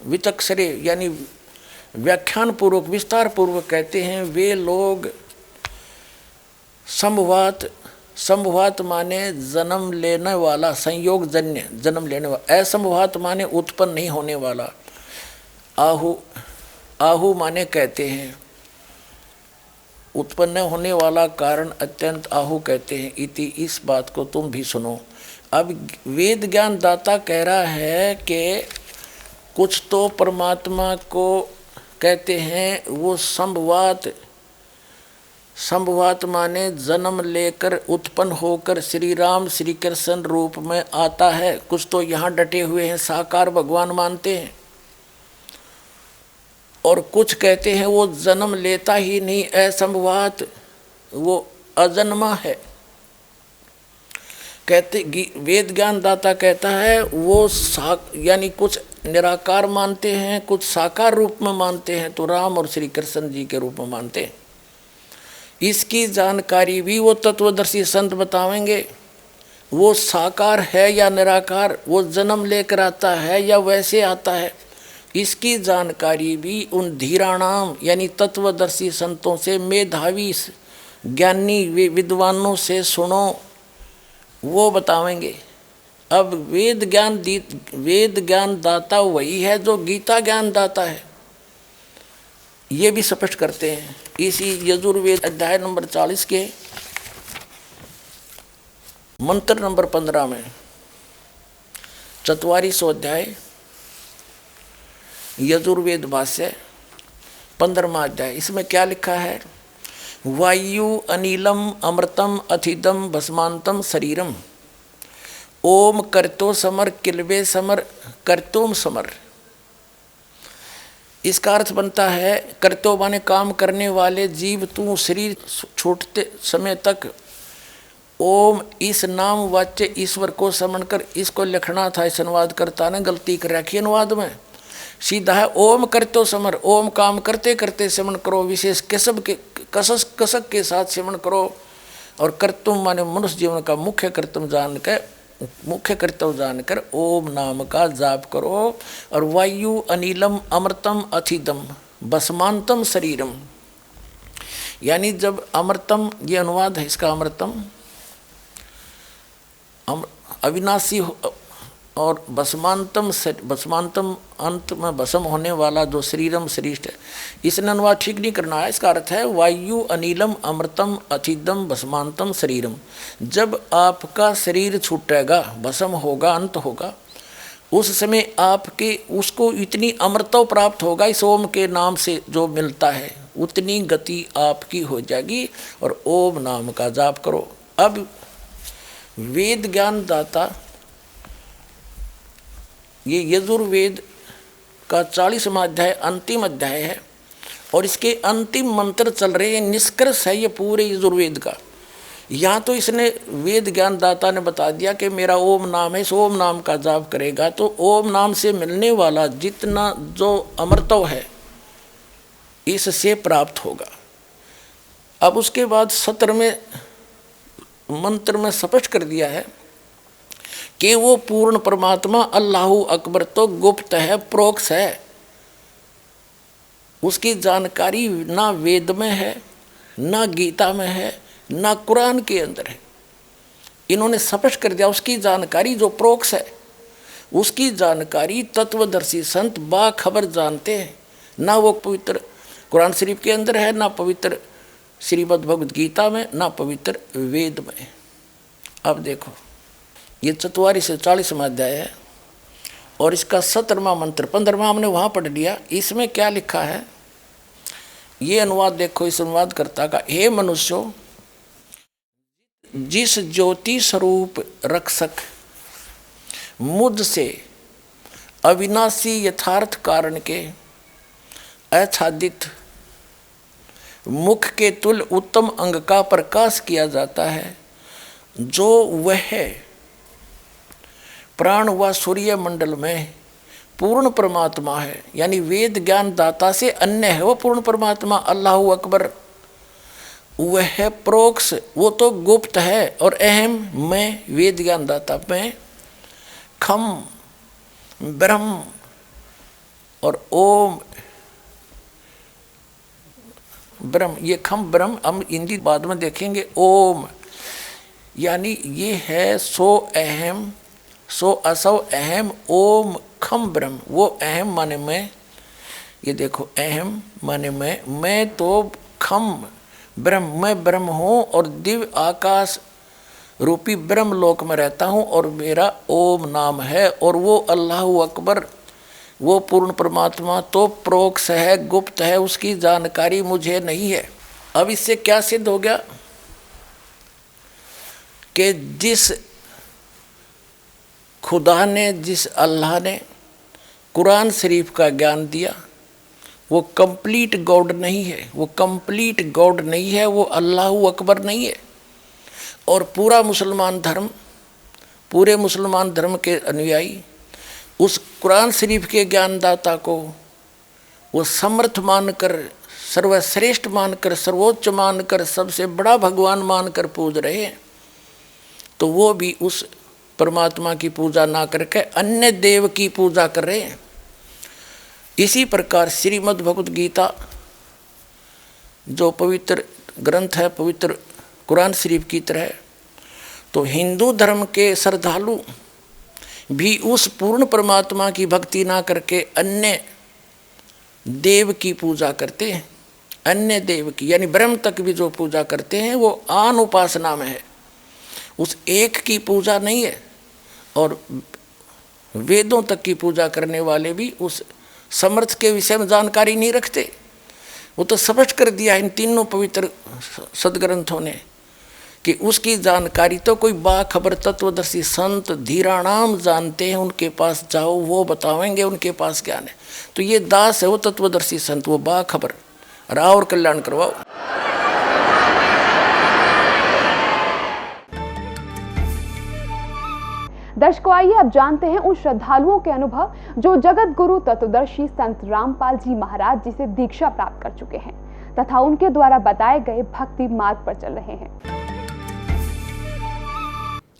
विचक्षरे यानी व्याख्यान पूर्वक विस्तार पूर्वक कहते हैं। वे लोग संभवात माने जन्म लेने वाला, संयोग जन्य जन्म लेने वाला। असंभवात माने उत्पन्न नहीं होने वाला। आहु माने कहते हैं उत्पन्न होने वाला कारण अत्यंत आहु कहते हैं। इति, इस बात को तुम भी सुनो। अब वेद ज्ञान दाता कह रहा है कि कुछ तो परमात्मा को कहते हैं वो संभवात माने जन्म लेकर उत्पन्न होकर श्री राम श्री कृष्ण रूप में आता है। कुछ तो यहाँ डटे हुए हैं साकार भगवान मानते हैं, और कुछ कहते हैं वो जन्म लेता ही नहीं, असंभवात, वो अजन्मा है। कहते वेद ज्ञान दाता कहता है वो यानी कुछ निराकार मानते हैं, कुछ साकार रूप में मानते हैं, तो राम और श्री कृष्ण जी के रूप में मानते हैं। इसकी जानकारी भी वो तत्वदर्शी संत बतावेंगे। वो साकार है या निराकार, वो जन्म लेकर आता है या वैसे आता है, इसकी जानकारी भी उन धीराणाम यानी तत्वदर्शी संतों से, मेधावी ज्ञानी विद्वानों से सुनो, वो बतावेंगे। अब वेद ज्ञान दाता वही है जो गीता ज्ञान दाता है, ये भी स्पष्ट करते हैं इसी यजुर्वेद अध्याय नंबर 40 के मंत्र नंबर 15 में। 44वां अध्याय यजुर्वेद भाष्य 15वां अध्याय। इसमें क्या लिखा है? वायु अनिलम अमृतम अथिदम भस्मांतम शरीरम ओम कर्तो समर किलवे समर कर्तोम समर। इसका अर्थ बनता है कर्तो माने काम करने वाले जीव, तू शरीर छोड़ते समय तक ओम इस नाम वाच्य ईश्वर को समन कर। इसको लिखना था, इस अनुवादकर्ता ने गलती कर रखी अनुवाद में। सीधा है ओम कर्तो समर, ओम काम करते करते सेवन करो, विशेष कसक के साथ सेवन करो। और कर्तुम माने मनुष्य जीवन का मुख्य कर्तव्य जानकर ओम नाम का जाप करो। और वायु अनिलम अमृतम अथिदम भस्मांतम शरीरम, यानी जब अमृतम, ये अनुवाद है इसका, अमृतम अविनाशी और भस्मांतम अंत में भस्म होने वाला जो शरीरम श्रेष्ठ है। इसने अनुवाद ठीक नहीं करना है। इसका अर्थ है वायु अनिलम अमृतम अथिदम भस्मांतम शरीरम। जब आपका शरीर छूटेगा, भस्म होगा, अंत होगा, उस समय आपके उसको इतनी अमृतव प्राप्त होगा, इस ओम के नाम से जो मिलता है उतनी गति आपकी हो जाएगी। और ओम नाम का जाप करो। अब वेद ज्ञान दाता, ये यजुर्वेद का 40वां अध्याय अंतिम अध्याय है और इसके अंतिम मंत्र चल रहे हैं। निष्कर्ष है ये पूरे यजुर्वेद का। यहाँ तो इसने वेद ज्ञान दाता ने बता दिया कि मेरा ओम नाम है, इस ओम नाम का जाप करेगा तो ओम नाम से मिलने वाला जितना जो अमृतव है इससे प्राप्त होगा। अब उसके बाद 17वें मंत्र में स्पष्ट कर दिया है कि वो पूर्ण परमात्मा अल्लाहु अकबर तो गुप्त है, प्रोक्ष है। उसकी जानकारी ना वेद में है, ना गीता में है, ना कुरान के अंदर है। इन्होंने स्पष्ट कर दिया उसकी जानकारी जो प्रोक्ष है, उसकी जानकारी तत्वदर्शी संत बाखबर जानते हैं। ना वो पवित्र कुरान शरीफ के अंदर है, ना पवित्र श्रीमद् भगवद गीता में, ना पवित्र वेद में। अब देखो ये 44 से 40वां अध्याय है और इसका 17वां मंत्र 15वां हमने वहाँ पढ़ लिया। इसमें क्या लिखा है? ये अनुवाद देखो इस अनुवादकर्ता का। हे मनुष्यों, जिस ज्योति स्वरूप रक्षक मुझ से अविनाशी यथार्थ कारण के आच्छादित मुख के तुल्य उत्तम अंग का प्रकाश किया जाता है, जो वह प्राण व सूर्य मंडल में पूर्ण परमात्मा है, यानी वेद ज्ञान दाता से अन्य है वो पूर्ण परमात्मा अल्लाहु अकबर। वह प्रोक्ष, वो तो गुप्त है, और अहम, मैं वेद ज्ञान दाता में, खम ब्रह्म और ओम ब्रह्म, ये खम ब्रह्म हम हिंदी बाद में देखेंगे। ओम यानी ये है सो अहम, सो असव अहम, ओम खम ब्रह्म। वो अहम माने मैं, ये देखो अहम माने मैं तो खम ब्रह्म, मैं ब्रह्म हूँ और दिव्य आकाश रूपी ब्रह्म लोक में रहता हूँ, और मेरा ओम नाम है, और वो अल्लाहु अकबर, वो पूर्ण परमात्मा तो प्रोक्ष है, गुप्त है, उसकी जानकारी मुझे नहीं है। अब इससे क्या सिद्ध हो गया कि जिस खुदा ने, जिस अल्लाह ने कुरान शरीफ का ज्ञान दिया, वो कंप्लीट गॉड नहीं है, वो कंप्लीट गॉड नहीं है, वो अल्लाहु अकबर नहीं है। और पूरा मुसलमान धर्म, पूरे मुसलमान धर्म के अनुयायी उस कुरान शरीफ के ज्ञानदाता को वो समर्थ मानकर, सर्वश्रेष्ठ मानकर, सर्वोच्च मानकर, सबसे बड़ा भगवान मानकर पूज रहे हैं, तो वो भी उस परमात्मा की पूजा ना करके अन्य देव की पूजा कर रहे हैं। इसी प्रकार श्रीमद् भगवत गीता जो पवित्र ग्रंथ है, पवित्र कुरान शरीफ की तरह, तो हिंदू धर्म के श्रद्धालु भी उस पूर्ण परमात्मा की भक्ति ना करके अन्य देव की पूजा करते हैं। अन्य देव की यानी ब्रह्म तक भी जो पूजा करते हैं वो आन उपासना में है, उस एक की पूजा नहीं है। और वेदों तक की पूजा करने वाले भी उस समर्थ के विषय में जानकारी नहीं रखते। वो तो स्पष्ट कर दिया इन तीनों पवित्र सदग्रंथों ने कि उसकी जानकारी तो कोई बाखबर तत्वदर्शी संत धीराणाम जानते हैं, उनके पास जाओ, वो बतावेंगे उनके पास ज्ञान है। तो ये दास है वो तत्वदर्शी संत, वो बाखबर, राव और कल्याण करवाओ। दर्शकों, आइए अब जानते हैं उन श्रद्धालुओं के अनुभव जो जगत गुरु तत्वदर्शी संत रामपाल जी महाराज जी से दीक्षा प्राप्त कर चुके हैं तथा उनके द्वारा बताए गए भक्ति मार्ग पर चल रहे हैं।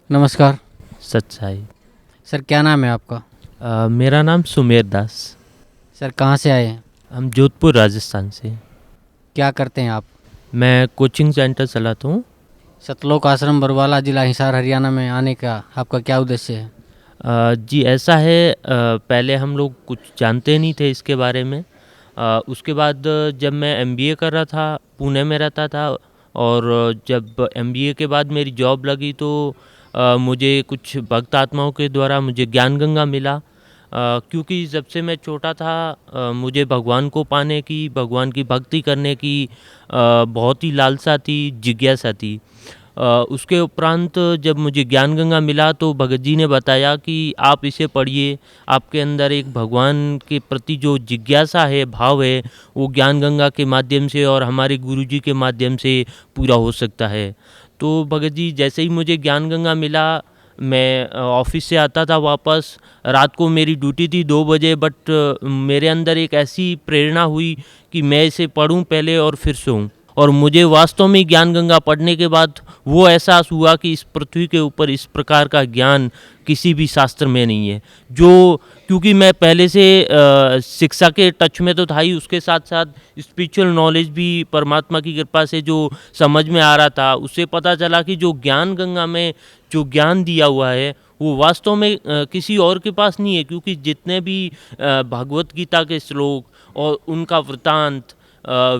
नमस्कार सच्चाई। सर, क्या नाम है आपका? मेरा नाम सुमेर दास। सर, कहाँ से आए हैं? हम जोधपुर राजस्थान से। क्या करते हैं आप? मैं कोचिंग सेंटर चलाता हूँ। सतलोक आश्रम बरवाला, जिला हिसार, हरियाणा में आने का आपका क्या उद्देश्य है? जी ऐसा है, पहले हम लोग कुछ जानते नहीं थे इसके बारे में। उसके बाद जब मैं MBA कर रहा था, पुणे में रहता था, और जब MBA के बाद मेरी जॉब लगी तो मुझे कुछ भक्त आत्माओं के द्वारा मुझे ज्ञान गंगा मिला। क्योंकि जब से मैं छोटा था मुझे भगवान को पाने की, भगवान की भक्ति करने की बहुत ही लालसा थी, जिज्ञासा थी। उसके उपरांत जब मुझे ज्ञान गंगा मिला तो भगत जी ने बताया कि आप इसे पढ़िए, आपके अंदर एक भगवान के प्रति जो जिज्ञासा है, भाव है, वो ज्ञान गंगा के माध्यम से और हमारे गुरुजी के माध्यम से पूरा हो सकता है। तो भगत जी जैसे ही मुझे ज्ञान गंगा मिला, मैं ऑफिस से आता था वापस, रात को मेरी ड्यूटी थी 2 बजे, बट मेरे अंदर एक ऐसी प्रेरणा हुई कि मैं इसे पढूं पहले और फिर सोऊं। और मुझे वास्तव में ज्ञान गंगा पढ़ने के बाद वो एहसास हुआ कि इस पृथ्वी के ऊपर इस प्रकार का ज्ञान किसी भी शास्त्र में नहीं है। जो क्योंकि मैं पहले से शिक्षा के टच में तो था ही, उसके साथ साथ स्पिरिचुअल नॉलेज भी परमात्मा की कृपा से जो समझ में आ रहा था, उससे पता चला कि जो ज्ञान गंगा में जो ज्ञान दिया हुआ है वो वास्तव में किसी और के पास नहीं है। क्योंकि जितने भी भगवत गीता के श्लोक और उनका वृतांत,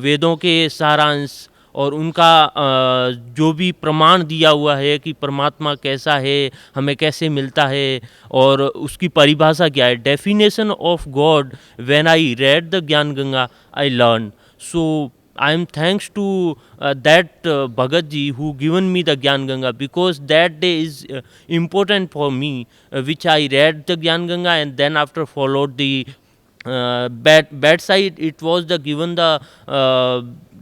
वेदों के सारांश और उनका जो भी प्रमाण दिया हुआ है कि परमात्मा कैसा है, हमें कैसे मिलता है और उसकी परिभाषा क्या है, definition of God, when I read the Gyan Ganga I learn. So I am thanks to that Bhagat ji who given me the Gyan Ganga, because that day is important for me, which I read the Gyan Ganga and then after followed the bad side. It was the given the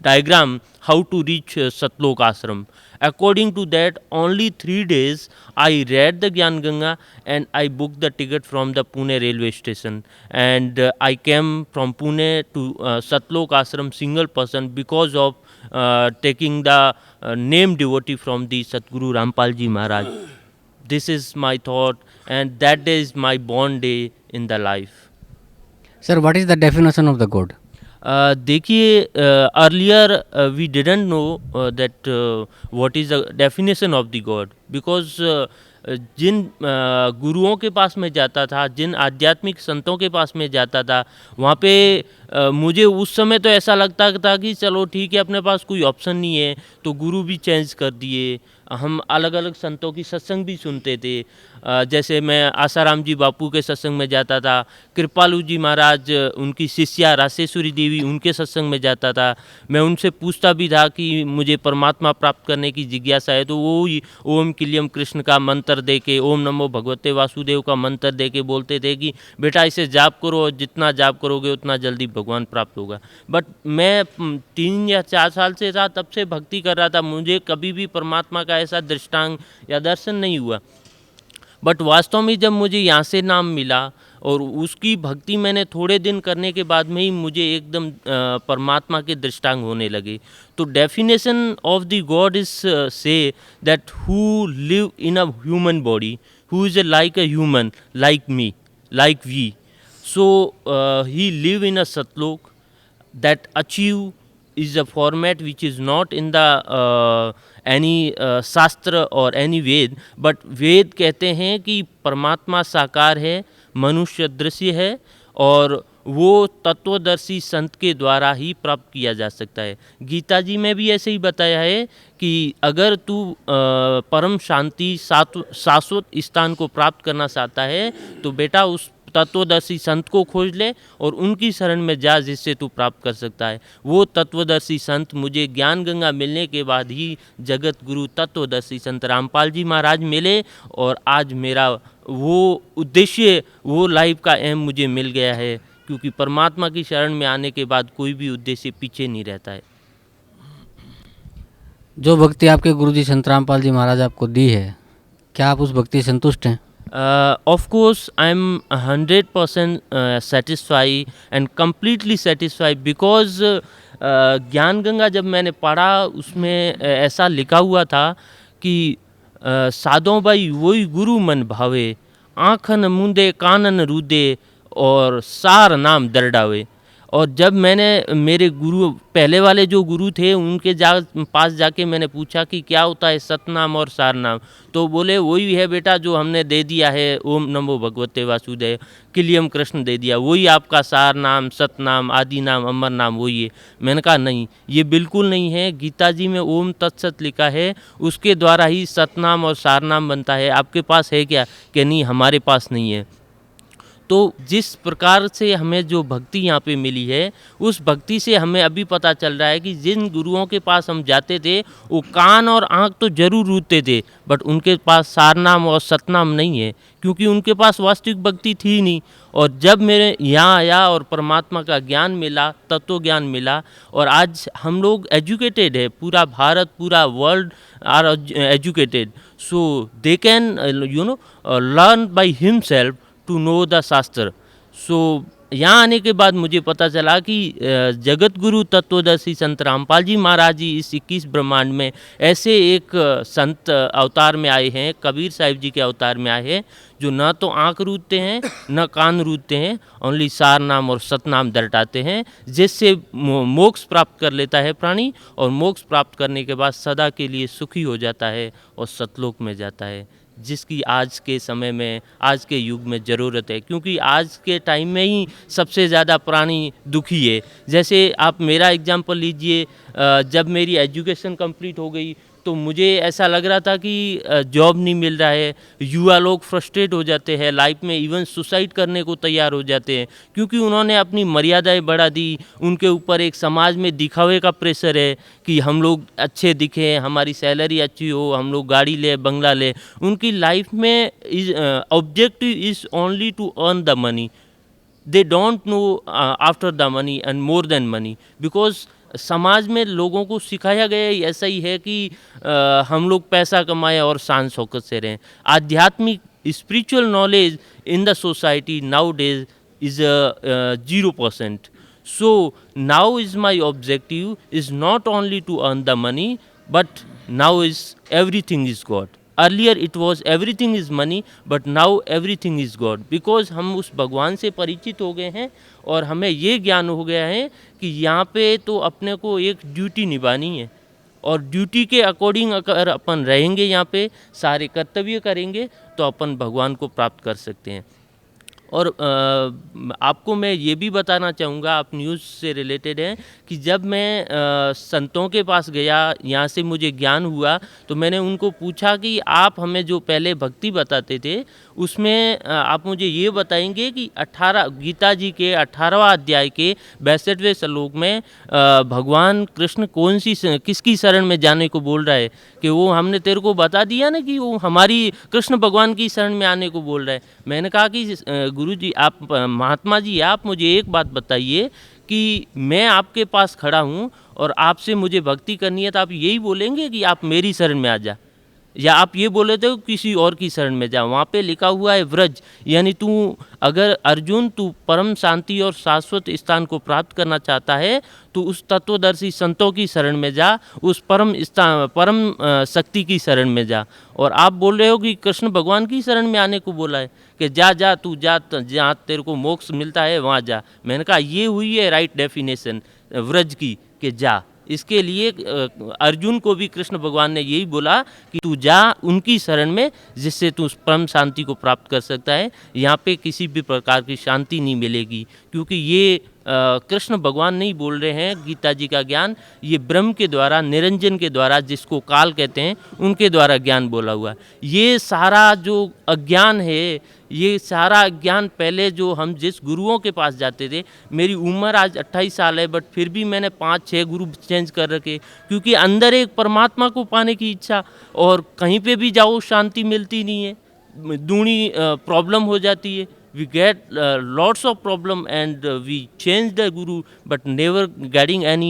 diagram how to reach Satlok ashram. According to that, only 3 days I read the Gyan Ganga and I booked the ticket from the Pune railway station, and I came from Pune to Satlok ashram single person because of taking the name devotee from the Satguru Rampal Ji Maharaj. This is my thought, and that day is my born day in the life. Sir, what is the definition of the God? देखिए, earlier we didn't know that what is the definition of the God, because जिन गुरुओं के पास में जाता था, जिन आध्यात्मिक संतों के पास में जाता था, वहाँ पे मुझे उस समय तो ऐसा लगता था कि चलो ठीक है, अपने पास कोई ऑप्शन नहीं है, तो गुरु भी चेंज कर दिए। हम अलग अलग संतों की सत्संग भी सुनते थे, जैसे मैं आसाराम जी बापू के सत्संग में जाता था, कृपालू जी महाराज उनकी शिष्या रासेश्वरी देवी उनके सत्संग में जाता था। मैं उनसे पूछता भी था कि मुझे परमात्मा प्राप्त करने की जिज्ञासा है, तो वो ही ओम किलियम कृष्ण का मंत्र दे के, ओम नमो भगवते वासुदेव का मंत्र दे के बोलते थे कि बेटा इसे जाप करो, और जितना जाप करोगे उतना जल्दी भगवान प्राप्त होगा। बट मैं 3 या 4 साल से था, तब से भक्ति कर रहा था, मुझे कभी भी परमात्मा का ऐसा दृष्टांत या दर्शन नहीं हुआ। बट वास्तव में जब मुझे यहाँ से नाम मिला और उसकी भक्ति मैंने थोड़े दिन करने के बाद में ही मुझे एकदम परमात्मा के दृष्टांत होने लगे। तो definition of the god is say that who live in a human body, who is like a human, like me, like we. So he live in a Satlok that achieve is a format which is not in the any शास्त्र और any वेद, बट वेद कहते हैं कि परमात्मा साकार है, मनुष्य दृश्य है, और वो तत्वदर्शी संत के द्वारा ही प्राप्त किया जा सकता है। गीता जी में भी ऐसे ही बताया है कि अगर तू परम शांति शाश्वत स्थान को प्राप्त करना चाहता है तो बेटा उस तत्वदर्शी संत को खोज ले और उनकी शरण में जा, जिससे तू प्राप्त कर सकता है। वो तत्वदर्शी संत मुझे ज्ञान गंगा मिलने के बाद ही जगत गुरु तत्वदर्शी संत रामपाल जी महाराज मिले, और आज मेरा वो उद्देश्य, वो लाइफ का एम मुझे मिल गया है, क्योंकि परमात्मा की शरण में आने के बाद कोई भी उद्देश्य पीछे नहीं रहता है। जो भक्ति आपके गुरुजी संत रामपाल जी महाराज आपको दी है, क्या आप उस भक्ति से संतुष्ट हैं? Of course, I am 100% satisfied and completely satisfied because ज्ञान गंगा जब मैंने पढ़ा उसमें ऐसा लिखा हुआ था कि साधो भाई वही गुरु मन भावे, आँखन मूंदे कानन रूदे और सार नाम दरडावे। और जब मैंने मेरे गुरु पहले वाले जो गुरु थे उनके पास जाके मैंने पूछा कि क्या होता है सतनाम और सारनाम, तो बोले वही है बेटा जो हमने दे दिया है, ओम नमो भगवते वासुदेव किलियम कृष्ण दे दिया, वही आपका सार नाम, सतनाम, आदि नाम, अमर नाम वही है। मैंने कहा नहीं, ये बिल्कुल नहीं है। गीता जी में ओम तत्सत लिखा है, उसके द्वारा ही सतनाम और सारनाम बनता है। आपके पास है क्या? कि नहीं, हमारे पास नहीं है। तो जिस प्रकार से हमें जो भक्ति यहाँ पे मिली है, उस भक्ति से हमें अभी पता चल रहा है कि जिन गुरुओं के पास हम जाते थे वो कान और आँख तो जरूर रूदते थे, बट उनके पास सारनाम और सतनाम नहीं है, क्योंकि उनके पास वास्तविक भक्ति थी ही नहीं। और जब मेरे यहाँ आया और परमात्मा का ज्ञान मिला, तत्व ज्ञान मिला, और आज हम लोग एजुकेटेड है, पूरा भारत, पूरा world are educated, so they can learn by himself to know the shastra. So यहाँ आने के बाद मुझे पता चला कि जगत गुरु तत्वदर्शी संत रामपाल जी महाराज जी इस 21 ब्रह्मांड में ऐसे एक संत अवतार में आए हैं, कबीर साहिब जी के अवतार में आए हैं, जो न तो आँख रूदते हैं न कान रूदते हैं, ओनली सार नाम और सतनाम दरटाते हैं, जिससे मोक्ष प्राप्त कर लेता है प्राणी, और मोक्ष प्राप्त करने के बाद सदा के लिए सुखी हो जाता है और सतलोक में जाता है, जिसकी आज के समय में, आज के युग में ज़रूरत है। क्योंकि आज के टाइम में ही सबसे ज़्यादा प्राणी दुखी है। जैसे आप मेरा एग्जांपल लीजिए, जब मेरी एजुकेशन कंप्लीट हो गई तो मुझे ऐसा लग रहा था कि जॉब नहीं मिल रहा है, युवा लोग फ्रस्ट्रेट हो जाते हैं लाइफ में, इवन सुसाइड करने को तैयार हो जाते हैं क्योंकि उन्होंने अपनी मर्यादाएं बढ़ा दी। उनके ऊपर एक समाज में दिखावे का प्रेशर है कि हम लोग अच्छे दिखें, हमारी सैलरी अच्छी हो, हम लोग गाड़ी ले, बंगला ले। उनकी लाइफ में objective is only to earn the money. They don't know after the money and more than money, because समाज में लोगों को सिखाया गया ऐसा ही है कि हम लोग पैसा कमाएं और शान शौकत से रहें। आध्यात्मिक spiritual knowledge in the society now days is 0%. So now is my objective is not only to earn the money, but now is everything is God. Earlier it was everything is money, but now everything is God. Because हम उस भगवान से परिचित हो गए हैं और हमें ये ज्ञान हो गया है कि यहाँ पे तो अपने को एक ड्यूटी निभानी है और ड्यूटी के अकॉर्डिंग अगर अपन रहेंगे, यहाँ पे सारे कर्तव्य करेंगे तो अपन भगवान को प्राप्त कर सकते हैं। और आपको मैं ये भी बताना चाहूँगा, आप न्यूज़ से रिलेटेड हैं, कि जब मैं संतों के पास गया, यहाँ से मुझे ज्ञान हुआ, तो मैंने उनको पूछा कि आप हमें जो पहले भक्ति बताते थे उसमें आप मुझे ये बताएंगे कि 18 गीता जी के 18वां अध्याय के 62वें श्लोक में भगवान कृष्ण किसकी शरण में जाने को बोल रहा है, कि वो हमने तेरे को बता दिया ना कि वो हमारी कृष्ण भगवान की शरण में आने को बोल रहा है। मैंने कहा कि गुरु जी, आप महात्मा जी, आप मुझे एक बात बताइए कि मैं आपके पास खड़ा हूँ और आपसे मुझे भक्ति करनी है, तो आप यही बोलेंगे कि आप मेरी शरण में आ जा, या आप ये बोले थे किसी और की शरण में जा? वहाँ पे लिखा हुआ है व्रज, यानी तू अगर अर्जुन तू परम शांति और शाश्वत स्थान को प्राप्त करना चाहता है तो उस तत्वदर्शी संतों की शरण में जा, उस परम शक्ति की शरण में जा। और आप बोल रहे हो कि कृष्ण भगवान की शरण में आने को बोला है कि जा तू जा, जहाँ तेरे को मोक्ष मिलता है वहाँ जा। मैंने कहा ये हुई है राइट डेफिनेशन व्रज की, कि जा। इसके लिए अर्जुन को भी कृष्ण भगवान ने यही बोला कि तू जा उनकी शरण में, जिससे तू परम शांति को प्राप्त कर सकता है। यहाँ पे किसी भी प्रकार की शांति नहीं मिलेगी, क्योंकि ये कृष्ण भगवान नहीं बोल रहे हैं गीता जी का ज्ञान, ये ब्रह्म के द्वारा, निरंजन के द्वारा, जिसको काल कहते हैं, उनके द्वारा ज्ञान बोला हुआ है। ये सारा जो अज्ञान है, ये सारा ज्ञान पहले जो हम जिस गुरुओं के पास जाते थे, मेरी उम्र आज 28 साल है, बट फिर भी मैंने 5-6 गुरु चेंज कर रखे, क्योंकि अंदर एक परमात्मा को पाने की इच्छा, और कहीं पे भी जाओ शांति मिलती नहीं है, दूनी प्रॉब्लम हो जाती है। We get lots of problem and we change the guru, but never getting any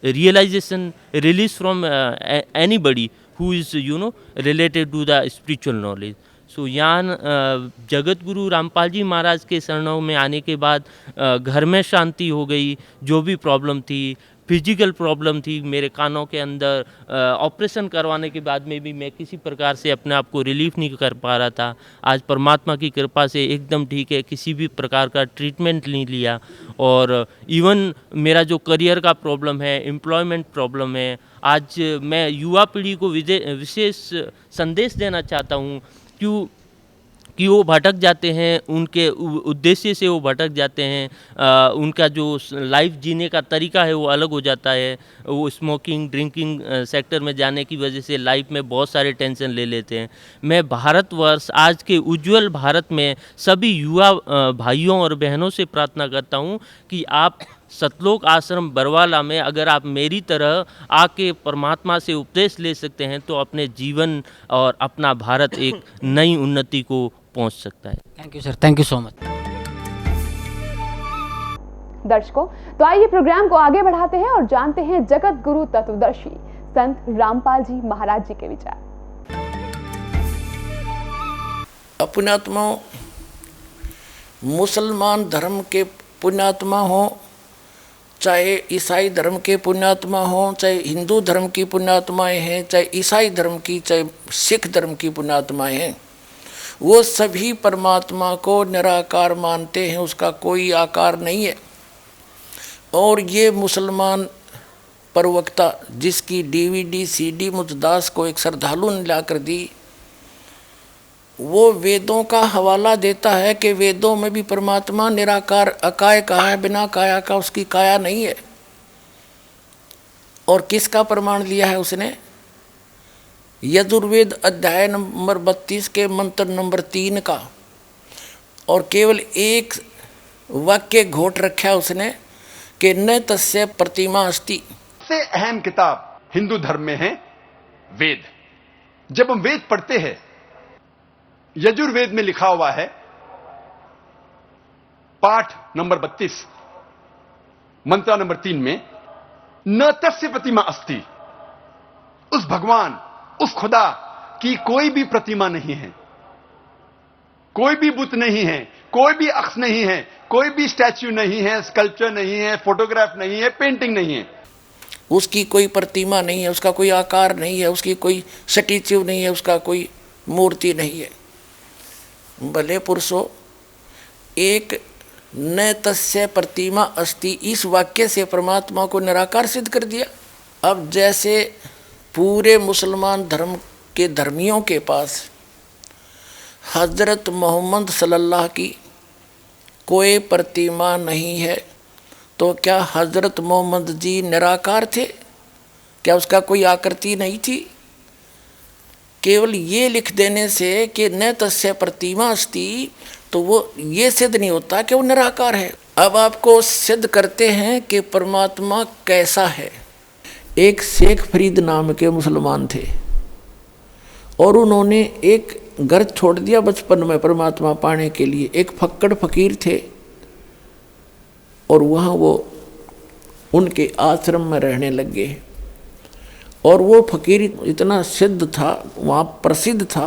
realization, release from anybody who is related to the spiritual knowledge. So यहाँ जगत गुरु रामपाल जी महाराज के शरणों में आने के बाद घर में शांति हो गई। जो भी प्रॉब्लम थी, फिजिकल प्रॉब्लम थी, मेरे कानों के अंदर ऑपरेशन करवाने के बाद में भी मैं किसी प्रकार से अपने आप को रिलीफ नहीं कर पा रहा था। आज परमात्मा की कृपा से एकदम ठीक है, किसी भी प्रकार का ट्रीटमेंट नहीं लिया। और इवन मेरा जो करियर का प्रॉब्लम है, एम्प्लॉयमेंट प्रॉब्लम है, आज मैं युवा पीढ़ी को विशेष संदेश देना चाहता हूँ कि वो भटक जाते हैं, उनके उद्देश्य से वो भटक जाते हैं। उनका जो लाइफ जीने का तरीका है वो अलग हो जाता है। वो स्मोकिंग, ड्रिंकिंग सेक्टर में जाने की वजह से लाइफ में बहुत सारे टेंशन ले लेते हैं। मैं भारतवर्ष, आज के उज्जवल भारत में सभी युवा भाइयों और बहनों से प्रार्थना करता हूँ कि आप सतलोक आश्रम बरवाला में अगर आप मेरी तरह आके परमात्मा से उपदेश ले सकते हैं तो अपने जीवन और अपना भारत एक नई उन्नति को पहुंच सकता है। Thank you sir, thank you so much. दर्शकों, तो आइए प्रोग्राम को आगे बढ़ाते हैं और जानते हैं जगत गुरु तत्वदर्शी संत रामपाल जी महाराज जी के विचार। पुण्यात्मा, मुसलमान धर्म के पुण्यात्मा हो, चाहे ईसाई धर्म के पुण्यात्मा हो, चाहे हिंदू धर्म की पुण्यात्माएं हैं, चाहे ईसाई धर्म की, चाहे सिख धर्म की पुण्यात्माएं हैं, वो सभी परमात्मा को निराकार मानते हैं, उसका कोई आकार नहीं है। और ये मुसलमान प्रवक्ता, जिसकी DVD CD मुझदास को एक श्रद्धालु ने ला कर दी, वो वेदों का हवाला देता है कि वेदों में भी परमात्मा निराकार अकाय कहा है, बिना काया का उसकी काया नहीं है। और किसका प्रमाण लिया है उसने? यजुर्वेद अध्याय नंबर 32 के मंत्र नंबर 3 का, और केवल एक वाक्य घोट रखा उसने कि न तस्य प्रतिमा अस्ति। सबसे अहम किताब हिंदू धर्म में है वेद। जब हम वेद पढ़ते हैं, यजुर्वेद में लिखा हुआ है पाठ नंबर 32 मंत्र नंबर 3 में, न तस्य प्रतिमा अस्ति, उस भगवान, उस खुदा की कोई भी प्रतिमा नहीं है, कोई भी बुत नहीं है, कोई भी अक्ष नहीं है, कोई भी स्टैच्यू नहीं है, स्कल्पचर नहीं है, फोटोग्राफ नहीं है, पेंटिंग नहीं है। उसकी कोई प्रतिमा नहीं है, उसका कोई आकार नहीं है, उसकी कोई स्टैच्यू नहीं है, उसका कोई मूर्ति नहीं है। भले पुरुषों, एक न तस्य प्रतिमा अस्ति, इस वाक्य से परमात्मा को निराकार सिद्ध कर दिया। अब जैसे पूरे मुसलमान धर्म के धर्मियों के पास हजरत मोहम्मद सल्लल्लाहु की कोई प्रतिमा नहीं है, तो क्या हजरत मोहम्मद जी निराकार थे? क्या उसका कोई आकृति नहीं थी? केवल ये लिख देने से कि न तस्य प्रतिमा अस्ति, तो वो ये सिद्ध नहीं होता कि वो निराकार है। अब आपको सिद्ध करते हैं कि परमात्मा कैसा है। एक शेख फरीद नाम के मुसलमान थे, और उन्होंने एक घर छोड़ दिया बचपन में परमात्मा पाने के लिए। एक फक्कड़ फकीर थे, और वहाँ वो उनके आश्रम में रहने लगे। और वो फकीर इतना सिद्ध था, वहाँ प्रसिद्ध था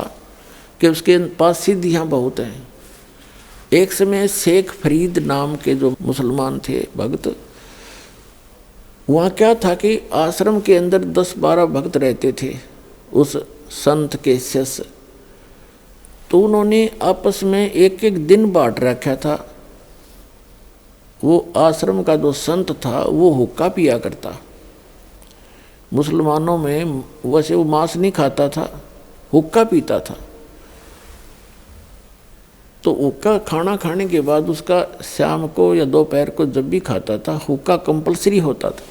कि उसके पास सिद्धियाँ बहुत हैं। एक समय शेख फरीद नाम के जो मुसलमान थे भक्त, वहाँ क्या था कि आश्रम के अंदर 10-12 भक्त रहते थे उस संत के शिष्य। तो उन्होंने आपस में एक एक दिन बांट रखा था। वो आश्रम का जो संत था वो हुक्का पिया करता। मुसलमानों में वैसे वो मांस नहीं खाता था, हुक्का पीता था। तो हुक्का खाना खाने के बाद उसका शाम को या दोपहर को जब भी खाता था, हुक्का कंपलसरी होता था।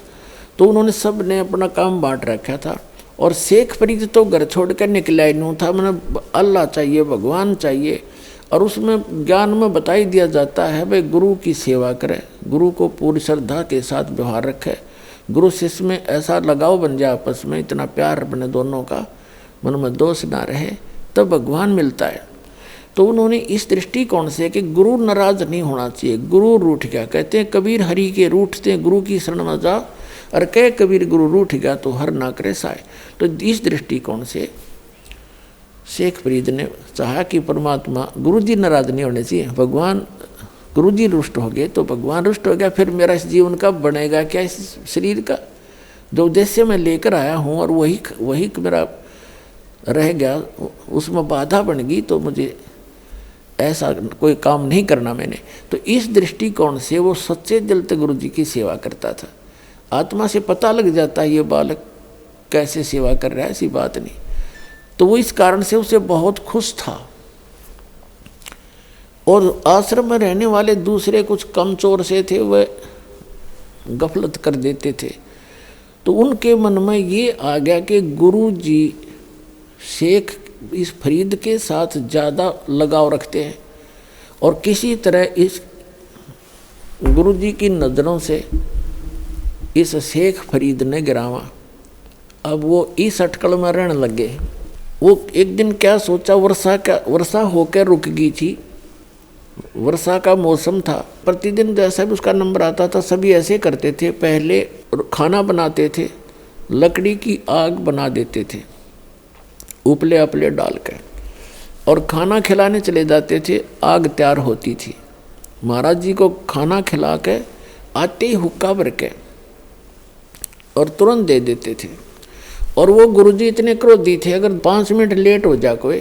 तो उन्होंने सब ने अपना काम बांट रखा था। और शेख फरीद तो घर छोड़ कर निकला ही नहीं था। मैंने अल्लाह चाहिए, भगवान चाहिए। और उसमें ज्ञान में बता ही दिया जाता है भाई गुरु की सेवा करे, गुरु को पूरी श्रद्धा के साथ व्यवहार रखे, गुरु शिष्य में ऐसा लगाव बन जाए, आपस में इतना प्यार बने दोनों का, मन में दोष ना रहे, तब भगवान मिलता है। तो उन्होंने इस दृष्टिकोण से कि गुरु नाराज नहीं होना चाहिए। गुरु रूठ गया, कहते हैं कबीर हरि के रूठते गुरु की शरण में जा, और कह कबीर गुरु रूठ गया तो हर ना करे साय। तो इस दृष्टिकोण से शेख फरीद ने चाहा कि परमात्मा, गुरु जी नाराज नहीं होने चाहिए। भगवान, गुरु जी रुष्ट हो गए तो भगवान रुष्ट हो गया, फिर मेरा इस जीवन का बनेगा क्या, इस शरीर का जो उद्देश्य मैं लेकर आया हूँ और वही मेरा रह गया, उसमें बाधा बन गई, तो मुझे ऐसा कोई काम नहीं करना मैंने। तो इस दृष्टिकोण से वो सच्चे दिल से गुरु जी की सेवा करता था। आत्मा से पता लग जाता है ये बालक कैसे सेवा कर रहा है, ऐसी बात नहीं। तो वो इस कारण से उसे बहुत खुश था। और आश्रम में रहने वाले दूसरे कुछ कमचोर से थे, वह गफलत कर देते थे। तो उनके मन में ये आ गया कि गुरु जी शेख इस फरीद के साथ ज़्यादा लगाव रखते हैं, और किसी तरह इस गुरु जी की नज़रों से इस शेख फरीद ने गिरावा। अब वो इस अटकल में रहने लगे। वो एक दिन क्या सोचा, वर्षा होकर रुक गई थी, वर्षा का मौसम था। प्रतिदिन जैसा भी उसका नंबर आता था, सभी ऐसे करते थे। पहले खाना बनाते थे, लकड़ी की आग बना देते थे उपले अपले डाल कर, और खाना खिलाने चले जाते थे। आग तैयार होती थी, महाराज जी को खाना खिला के आते ही हुक्का भर के और तुरंत दे देते थे। और वो गुरुजी इतने क्रोधी थे, अगर 5 मिनट लेट हो जा कोई,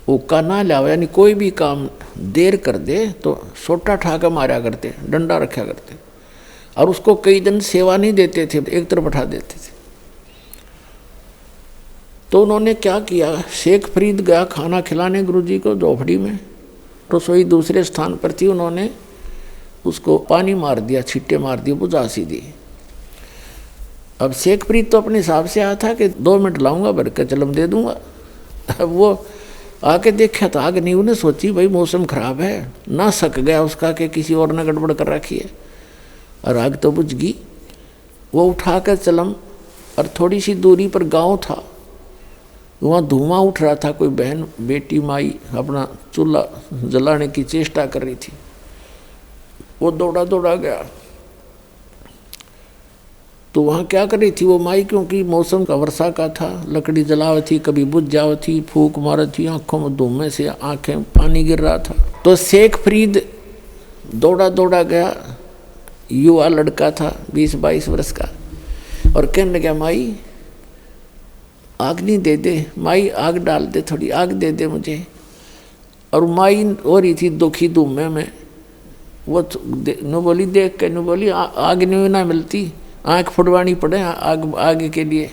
हुक्का ना लाओ, यानी कोई भी काम देर कर दे तो सोटा ठाका मारा करते, डंडा रखा करते। और उसको कई दिन सेवा नहीं देते थे, एक तरफ बैठा देते थे। तो उन्होंने क्या किया, शेख फरीद गया खाना खिलाने गुरुजी को झोपड़ी में, रसोई दूसरे स्थान पर थी। उन्होंने उसको पानी मार दिया, छिट्टे मार दिए, बुझा सी दी। अब शेखप्रीत तो अपने हिसाब से आया था कि 2 मिनट लाऊंगा भर के चलम दे दूंगा। अब वो आके देखा तो आग नहीं, उन्हें सोची भाई मौसम खराब है, ना सक गया उसका कि किसी और ने गड़बड़ कर रखी है, और आग तो बुझ गई। वो उठा कर चलम, और थोड़ी सी दूरी पर गांव था, वहाँ धुआं उठ रहा था। कोई बहन बेटी माई अपना चूल्हा जलाने की चेष्टा कर रही थी। वो दौड़ा दौड़ा गया तो वहाँ क्या कर रही थी वो माई, क्योंकि मौसम का वर्षा का था, लकड़ी जलाव थी, कभी बुझ जाव थी, फूक मार थी, आँखों में धुएं से आँखें पानी गिर रहा था। तो शेखप्रीत दौड़ा दौड़ा गया, युवा लड़का था 20-22 वर्ष का, और कहने लगा माई आग नहीं दे दे, माई आग डाल दे, थोड़ी आग दे दे मुझे। और माई हो रही थी दुखी धुएं में, वो नु बोली देख के, नु बोली आग नहीं ना मिलती, आँख फुटवानी पड़े आगे के लिए।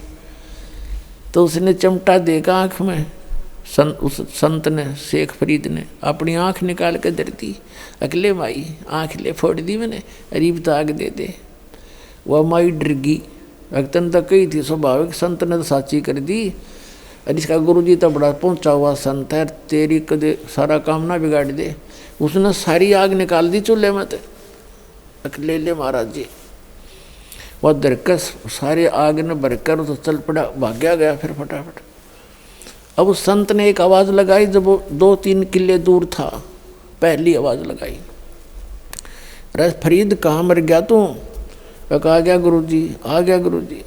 तो उसने चिमटा देगा आँख में, उस संत ने, शेखप्रीत ने अपनी आँख निकाल के दे दी। अगले माई आँख ले फोड़ दी मैंने, अरीब तो आग दे दे। वह माई डर गई, अगतन तक कही थी स्वाभाविक, संत ने तो साची कर दी। और इसका गुरुजी तो बड़ा पहुँचा हुआ संत है, तेरी कदे सारा काम ना बिगाड़ दे। उसने सारी आग निकाल दी चूल्हे में, तो अकेले ले महाराज जी वह दरकस सारे आग ने भरकर तो चल पड़ा, भाग्या गया फिर फटाफट। अब उस संत ने एक आवाज़ लगाई, जब वो 2-3 किले दूर था, पहली आवाज़ लगाई, रस फरीद कहाँ मर गया तू? आ गया गुरुजी, आ गया गुरुजी।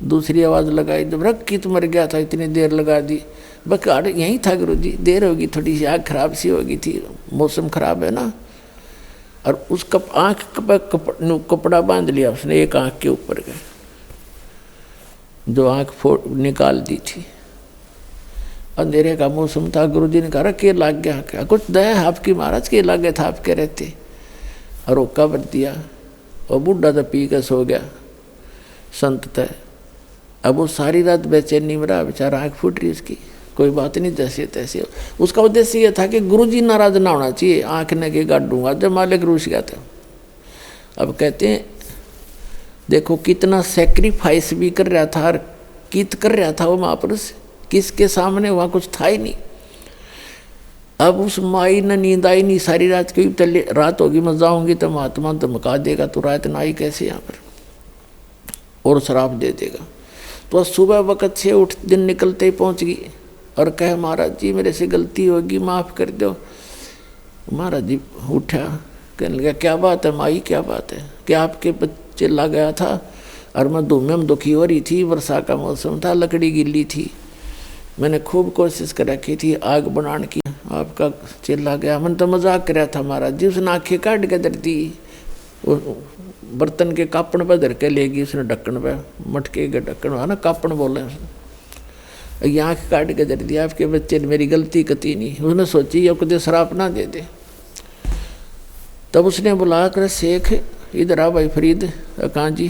दूसरी आवाज़ लगाई, जब रख की तो मर गया था, इतनी देर लगा दी। बस यहीं था गुरुजी, देर होगी, थोड़ी सी आग खराब सी होगी थी, मौसम खराब है ना। और उस आँख पर कपड़ा बांध लिया उसने एक आँख के ऊपर के, जो आँख निकाल दी थी। अंधेरे का मौसम था, गुरुजी ने कहा के लाग गया क्या? कुछ दया आपकी महाराज, के लागे था आपके रहते, और रोका भर दिया। और बूढ़ा तो पी कर सो गया संत तय। अब वो सारी रात बेचैनी में रहा बेचारा, आँख फूट रही उसकी, कोई बात नहीं, जैसे तैसे। उसका उद्देश्य ये था कि गुरुजी नाराज ना होना चाहिए, आँख ने के गाड़ूंगा, जब मालिक रूस गया था। अब कहते हैं देखो कितना सेक्रीफाइस भी कर रहा था, और कित कर रहा था वो महापुरुष, किसके सामने, वहाँ कुछ था ही नहीं। अब उस माई ने नींद आई नहीं सारी रात, क्योंकि रात होगी मैं जाऊँगी तो महात्मा धमका देगा, तो रात ना आई कैसे यहाँ पर, और शराब दे देगा। तो सुबह वक़्त से उठ दिन निकलते ही पहुँच गई, और कहे महाराज जी मेरे से गलती होगी, माफ़ कर दो। महाराज जी उठा, कहने लगा क्या बात है माई, क्या बात है? कि आपके बच्चे ला गया था, और मैं धुएं में दुखी हो रही थी, वर्षा का मौसम था, लकड़ी गिल्ली थी, मैंने खूब कोशिश कर रखी थी आग बनाने की, आपका चिल्ला गया। मैंने तो मजाक कर रहा था महाराज जी। उसने आँखें काट के धर दी, बर्तन के कापड़ पर धर के लेगी उसने, ढक्कन पे, मटके के ढक्कन है ना, कापड़ बोले उसने, ये आँख काट के धर दिया, आपके बच्चे ने, मेरी गलती कती नहीं। उसने सोची ये कदे शराप ना दे दे। तब उसने बुला कर, शेख इधर आ भाई फरीद। कहाँ जी,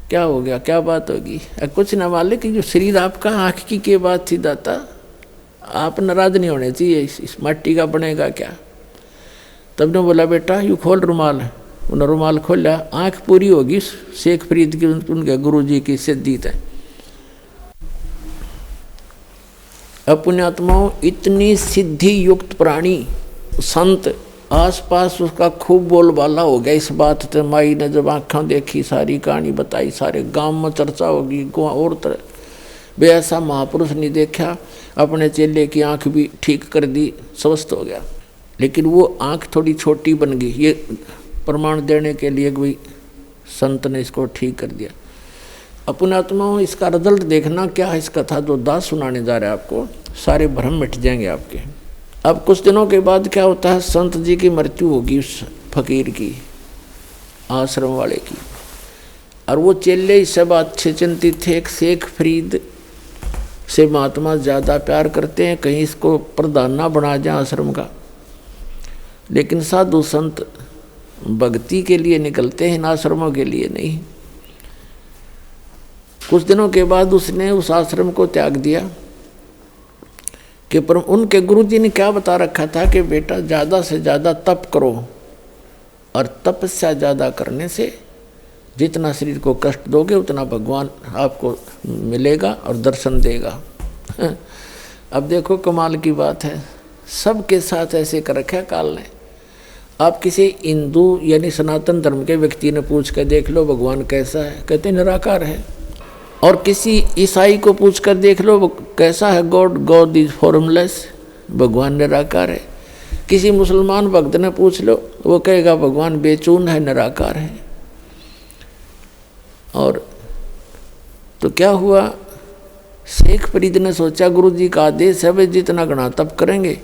क्या हो गया, क्या बात होगी? कुछ न मालिक, जो शरीर आपका, आँख की क्या बात थी दाता, आप नाराज नहीं होने चाहिए, इस माटी का बनेगा क्या? तब ने बोला बेटा यू खोल रुमाल। उन्होंने रुमाल खोला, आँख पूरी होगी शेखप्रीत की, उनके गुरुजी की सिद्धित है। पुण्यात्माओं, इतनी सिद्धि युक्त प्राणी संत, आसपास उसका खूब बोलबाला हो गया इस बात से। माई ने जब आँखें देखी, सारी कहानी बताई, सारे गांव में चर्चा होगी, और तरह वे ऐसा महापुरुष नहीं देखा। अपने चेले की आँख भी ठीक कर दी, स्वस्थ हो गया। लेकिन वो आँख थोड़ी छोटी बन गई, ये प्रमाण देने के लिए कोई संत ने इसको ठीक कर दिया। अपने आत्माओं, इसका रिजल्ट देखना क्या है। इस कथा जो दास सुनाने जा रहे हैं आपको, सारे भ्रम मिट जाएंगे आपके। अब कुछ दिनों के बाद क्या होता है, संत जी की मृत्यु होगी, उस फकीर की, आश्रम वाले की। और वो चेले इस सब अच्छे चिंतित थे, शेखप्रीत से महात्मा ज़्यादा प्यार करते हैं, कहीं इसको प्रधान ना बना जाए आश्रम का। लेकिन साधु संत भक्ति के लिए निकलते हैं, इन आश्रमों के लिए नहीं। कुछ दिनों के बाद उसने उस आश्रम को त्याग दिया कि पर उनके गुरुजी ने क्या बता रखा था कि बेटा ज़्यादा से ज़्यादा तप करो, और तपस्या ज़्यादा करने से जितना शरीर को कष्ट दोगे उतना भगवान आपको मिलेगा और दर्शन देगा। अब देखो कमाल की बात है, सबके साथ ऐसे कर रखा काल ने। आप किसी हिंदू यानी सनातन धर्म के व्यक्ति ने पूछ कर देख लो भगवान कैसा है, कहते निराकार है। और किसी ईसाई को पूछ कर देख लो कैसा है गॉड इज फॉर्मलेस, भगवान निराकार है। किसी मुसलमान भक्त ने पूछ लो वो कहेगा भगवान बेचून है, निराकार है। और तो क्या हुआ, शेख फरीद ने सोचा गुरु जी का आदेश है, वे जितना गणा तप करेंगे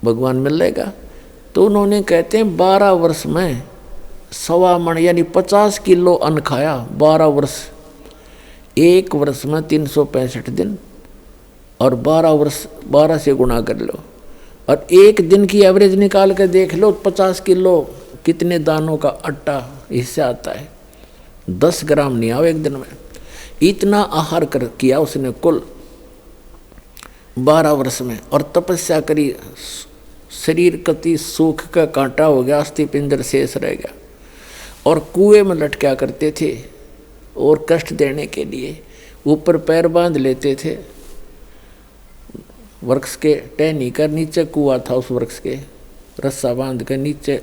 भगवान मिलेगा। तो उन्होंने कहते हैं 12 वर्ष में 1.25 मन यानी 50 किलो अन्न खाया। 12 वर्ष, 1 वर्ष में 365 दिन और 12 वर्ष 12 से गुणा कर लो और एक दिन की एवरेज निकाल कर देख लो 50 किलो कितने दानों का आटा इससे आता है। 10 ग्राम नहीं आओ एक दिन में, इतना आहार कर किया उसने कुल 12 वर्ष में। और तपस्या करी, शरीर कति सूख का कांटा हो गया, अस्थि पिंजर शेष रह गया। और कुएं में लटका करते थे और कष्ट देने के लिए ऊपर पैर बांध लेते थे, वृक्ष के टहनी कर नीचे कुआं था, उस वृक्ष के रस्सा बांध कर नीचे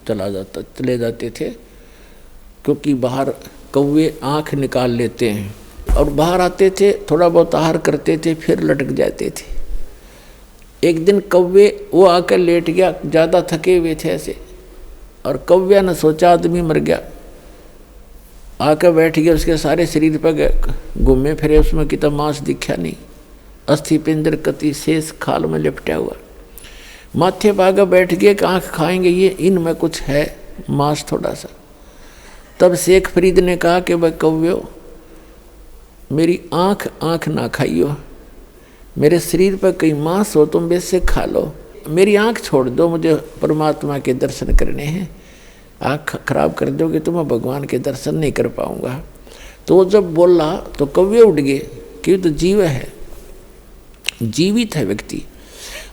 चले जाते थे, क्योंकि बाहर कौवे आँख निकाल लेते हैं। और बाहर आते थे, थोड़ा बहुत आहार करते थे, फिर लटक जाते थे। एक दिन कौवे वो आकर लेट गया, ज़्यादा थके हुए थे ऐसे, और कौवे ने सोचा आदमी मर गया, आकर बैठ गया, उसके सारे शरीर पर घूमे फिरे, उसमें कितना मांस दिखा नहीं, अस्थि पिंजर कति शेष खाल में लिपटा हुआ। माथे भागा बैठ गए कि आँख खाएंगे ये, इनमें कुछ है मांस थोड़ा सा। तब शेख फरीद ने कहा कि भाई कौव्यो, मेरी आँख ना खाइयो, मेरे शरीर पर कहीं मांस हो तुम वैसे खा लो, मेरी आँख छोड़ दो, मुझे परमात्मा के दर्शन करने हैं। आँख खराब कर दोगे तो मैं भगवान के दर्शन नहीं कर पाऊँगा। तो जब बोला तो कौवे उठ गए कि तो जीव है, जीवित है व्यक्ति।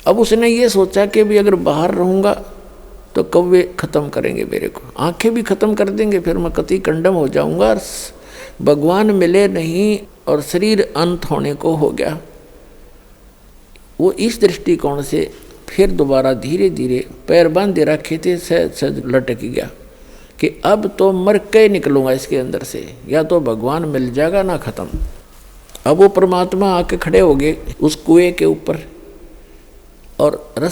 अब उसने ये सोचा कि भी अगर बाहर रहूँगा तो कौवे ख़त्म करेंगे मेरे को, आंखें भी ख़त्म कर देंगे, फिर मैं कति कंडम हो जाऊँगा, भगवान मिले नहीं और शरीर अंत होने को हो गया। वो इस दृष्टिकोण से फिर दोबारा धीरे धीरे पैर बांधे रखे थे, सहज लटक गया कि अब तो मर के निकलूँगा इसके अंदर से, या तो भगवान मिल जाएगा ना ख़त्म। अब वो परमात्मा आके खड़े हो गए उस कुएं के ऊपर और रस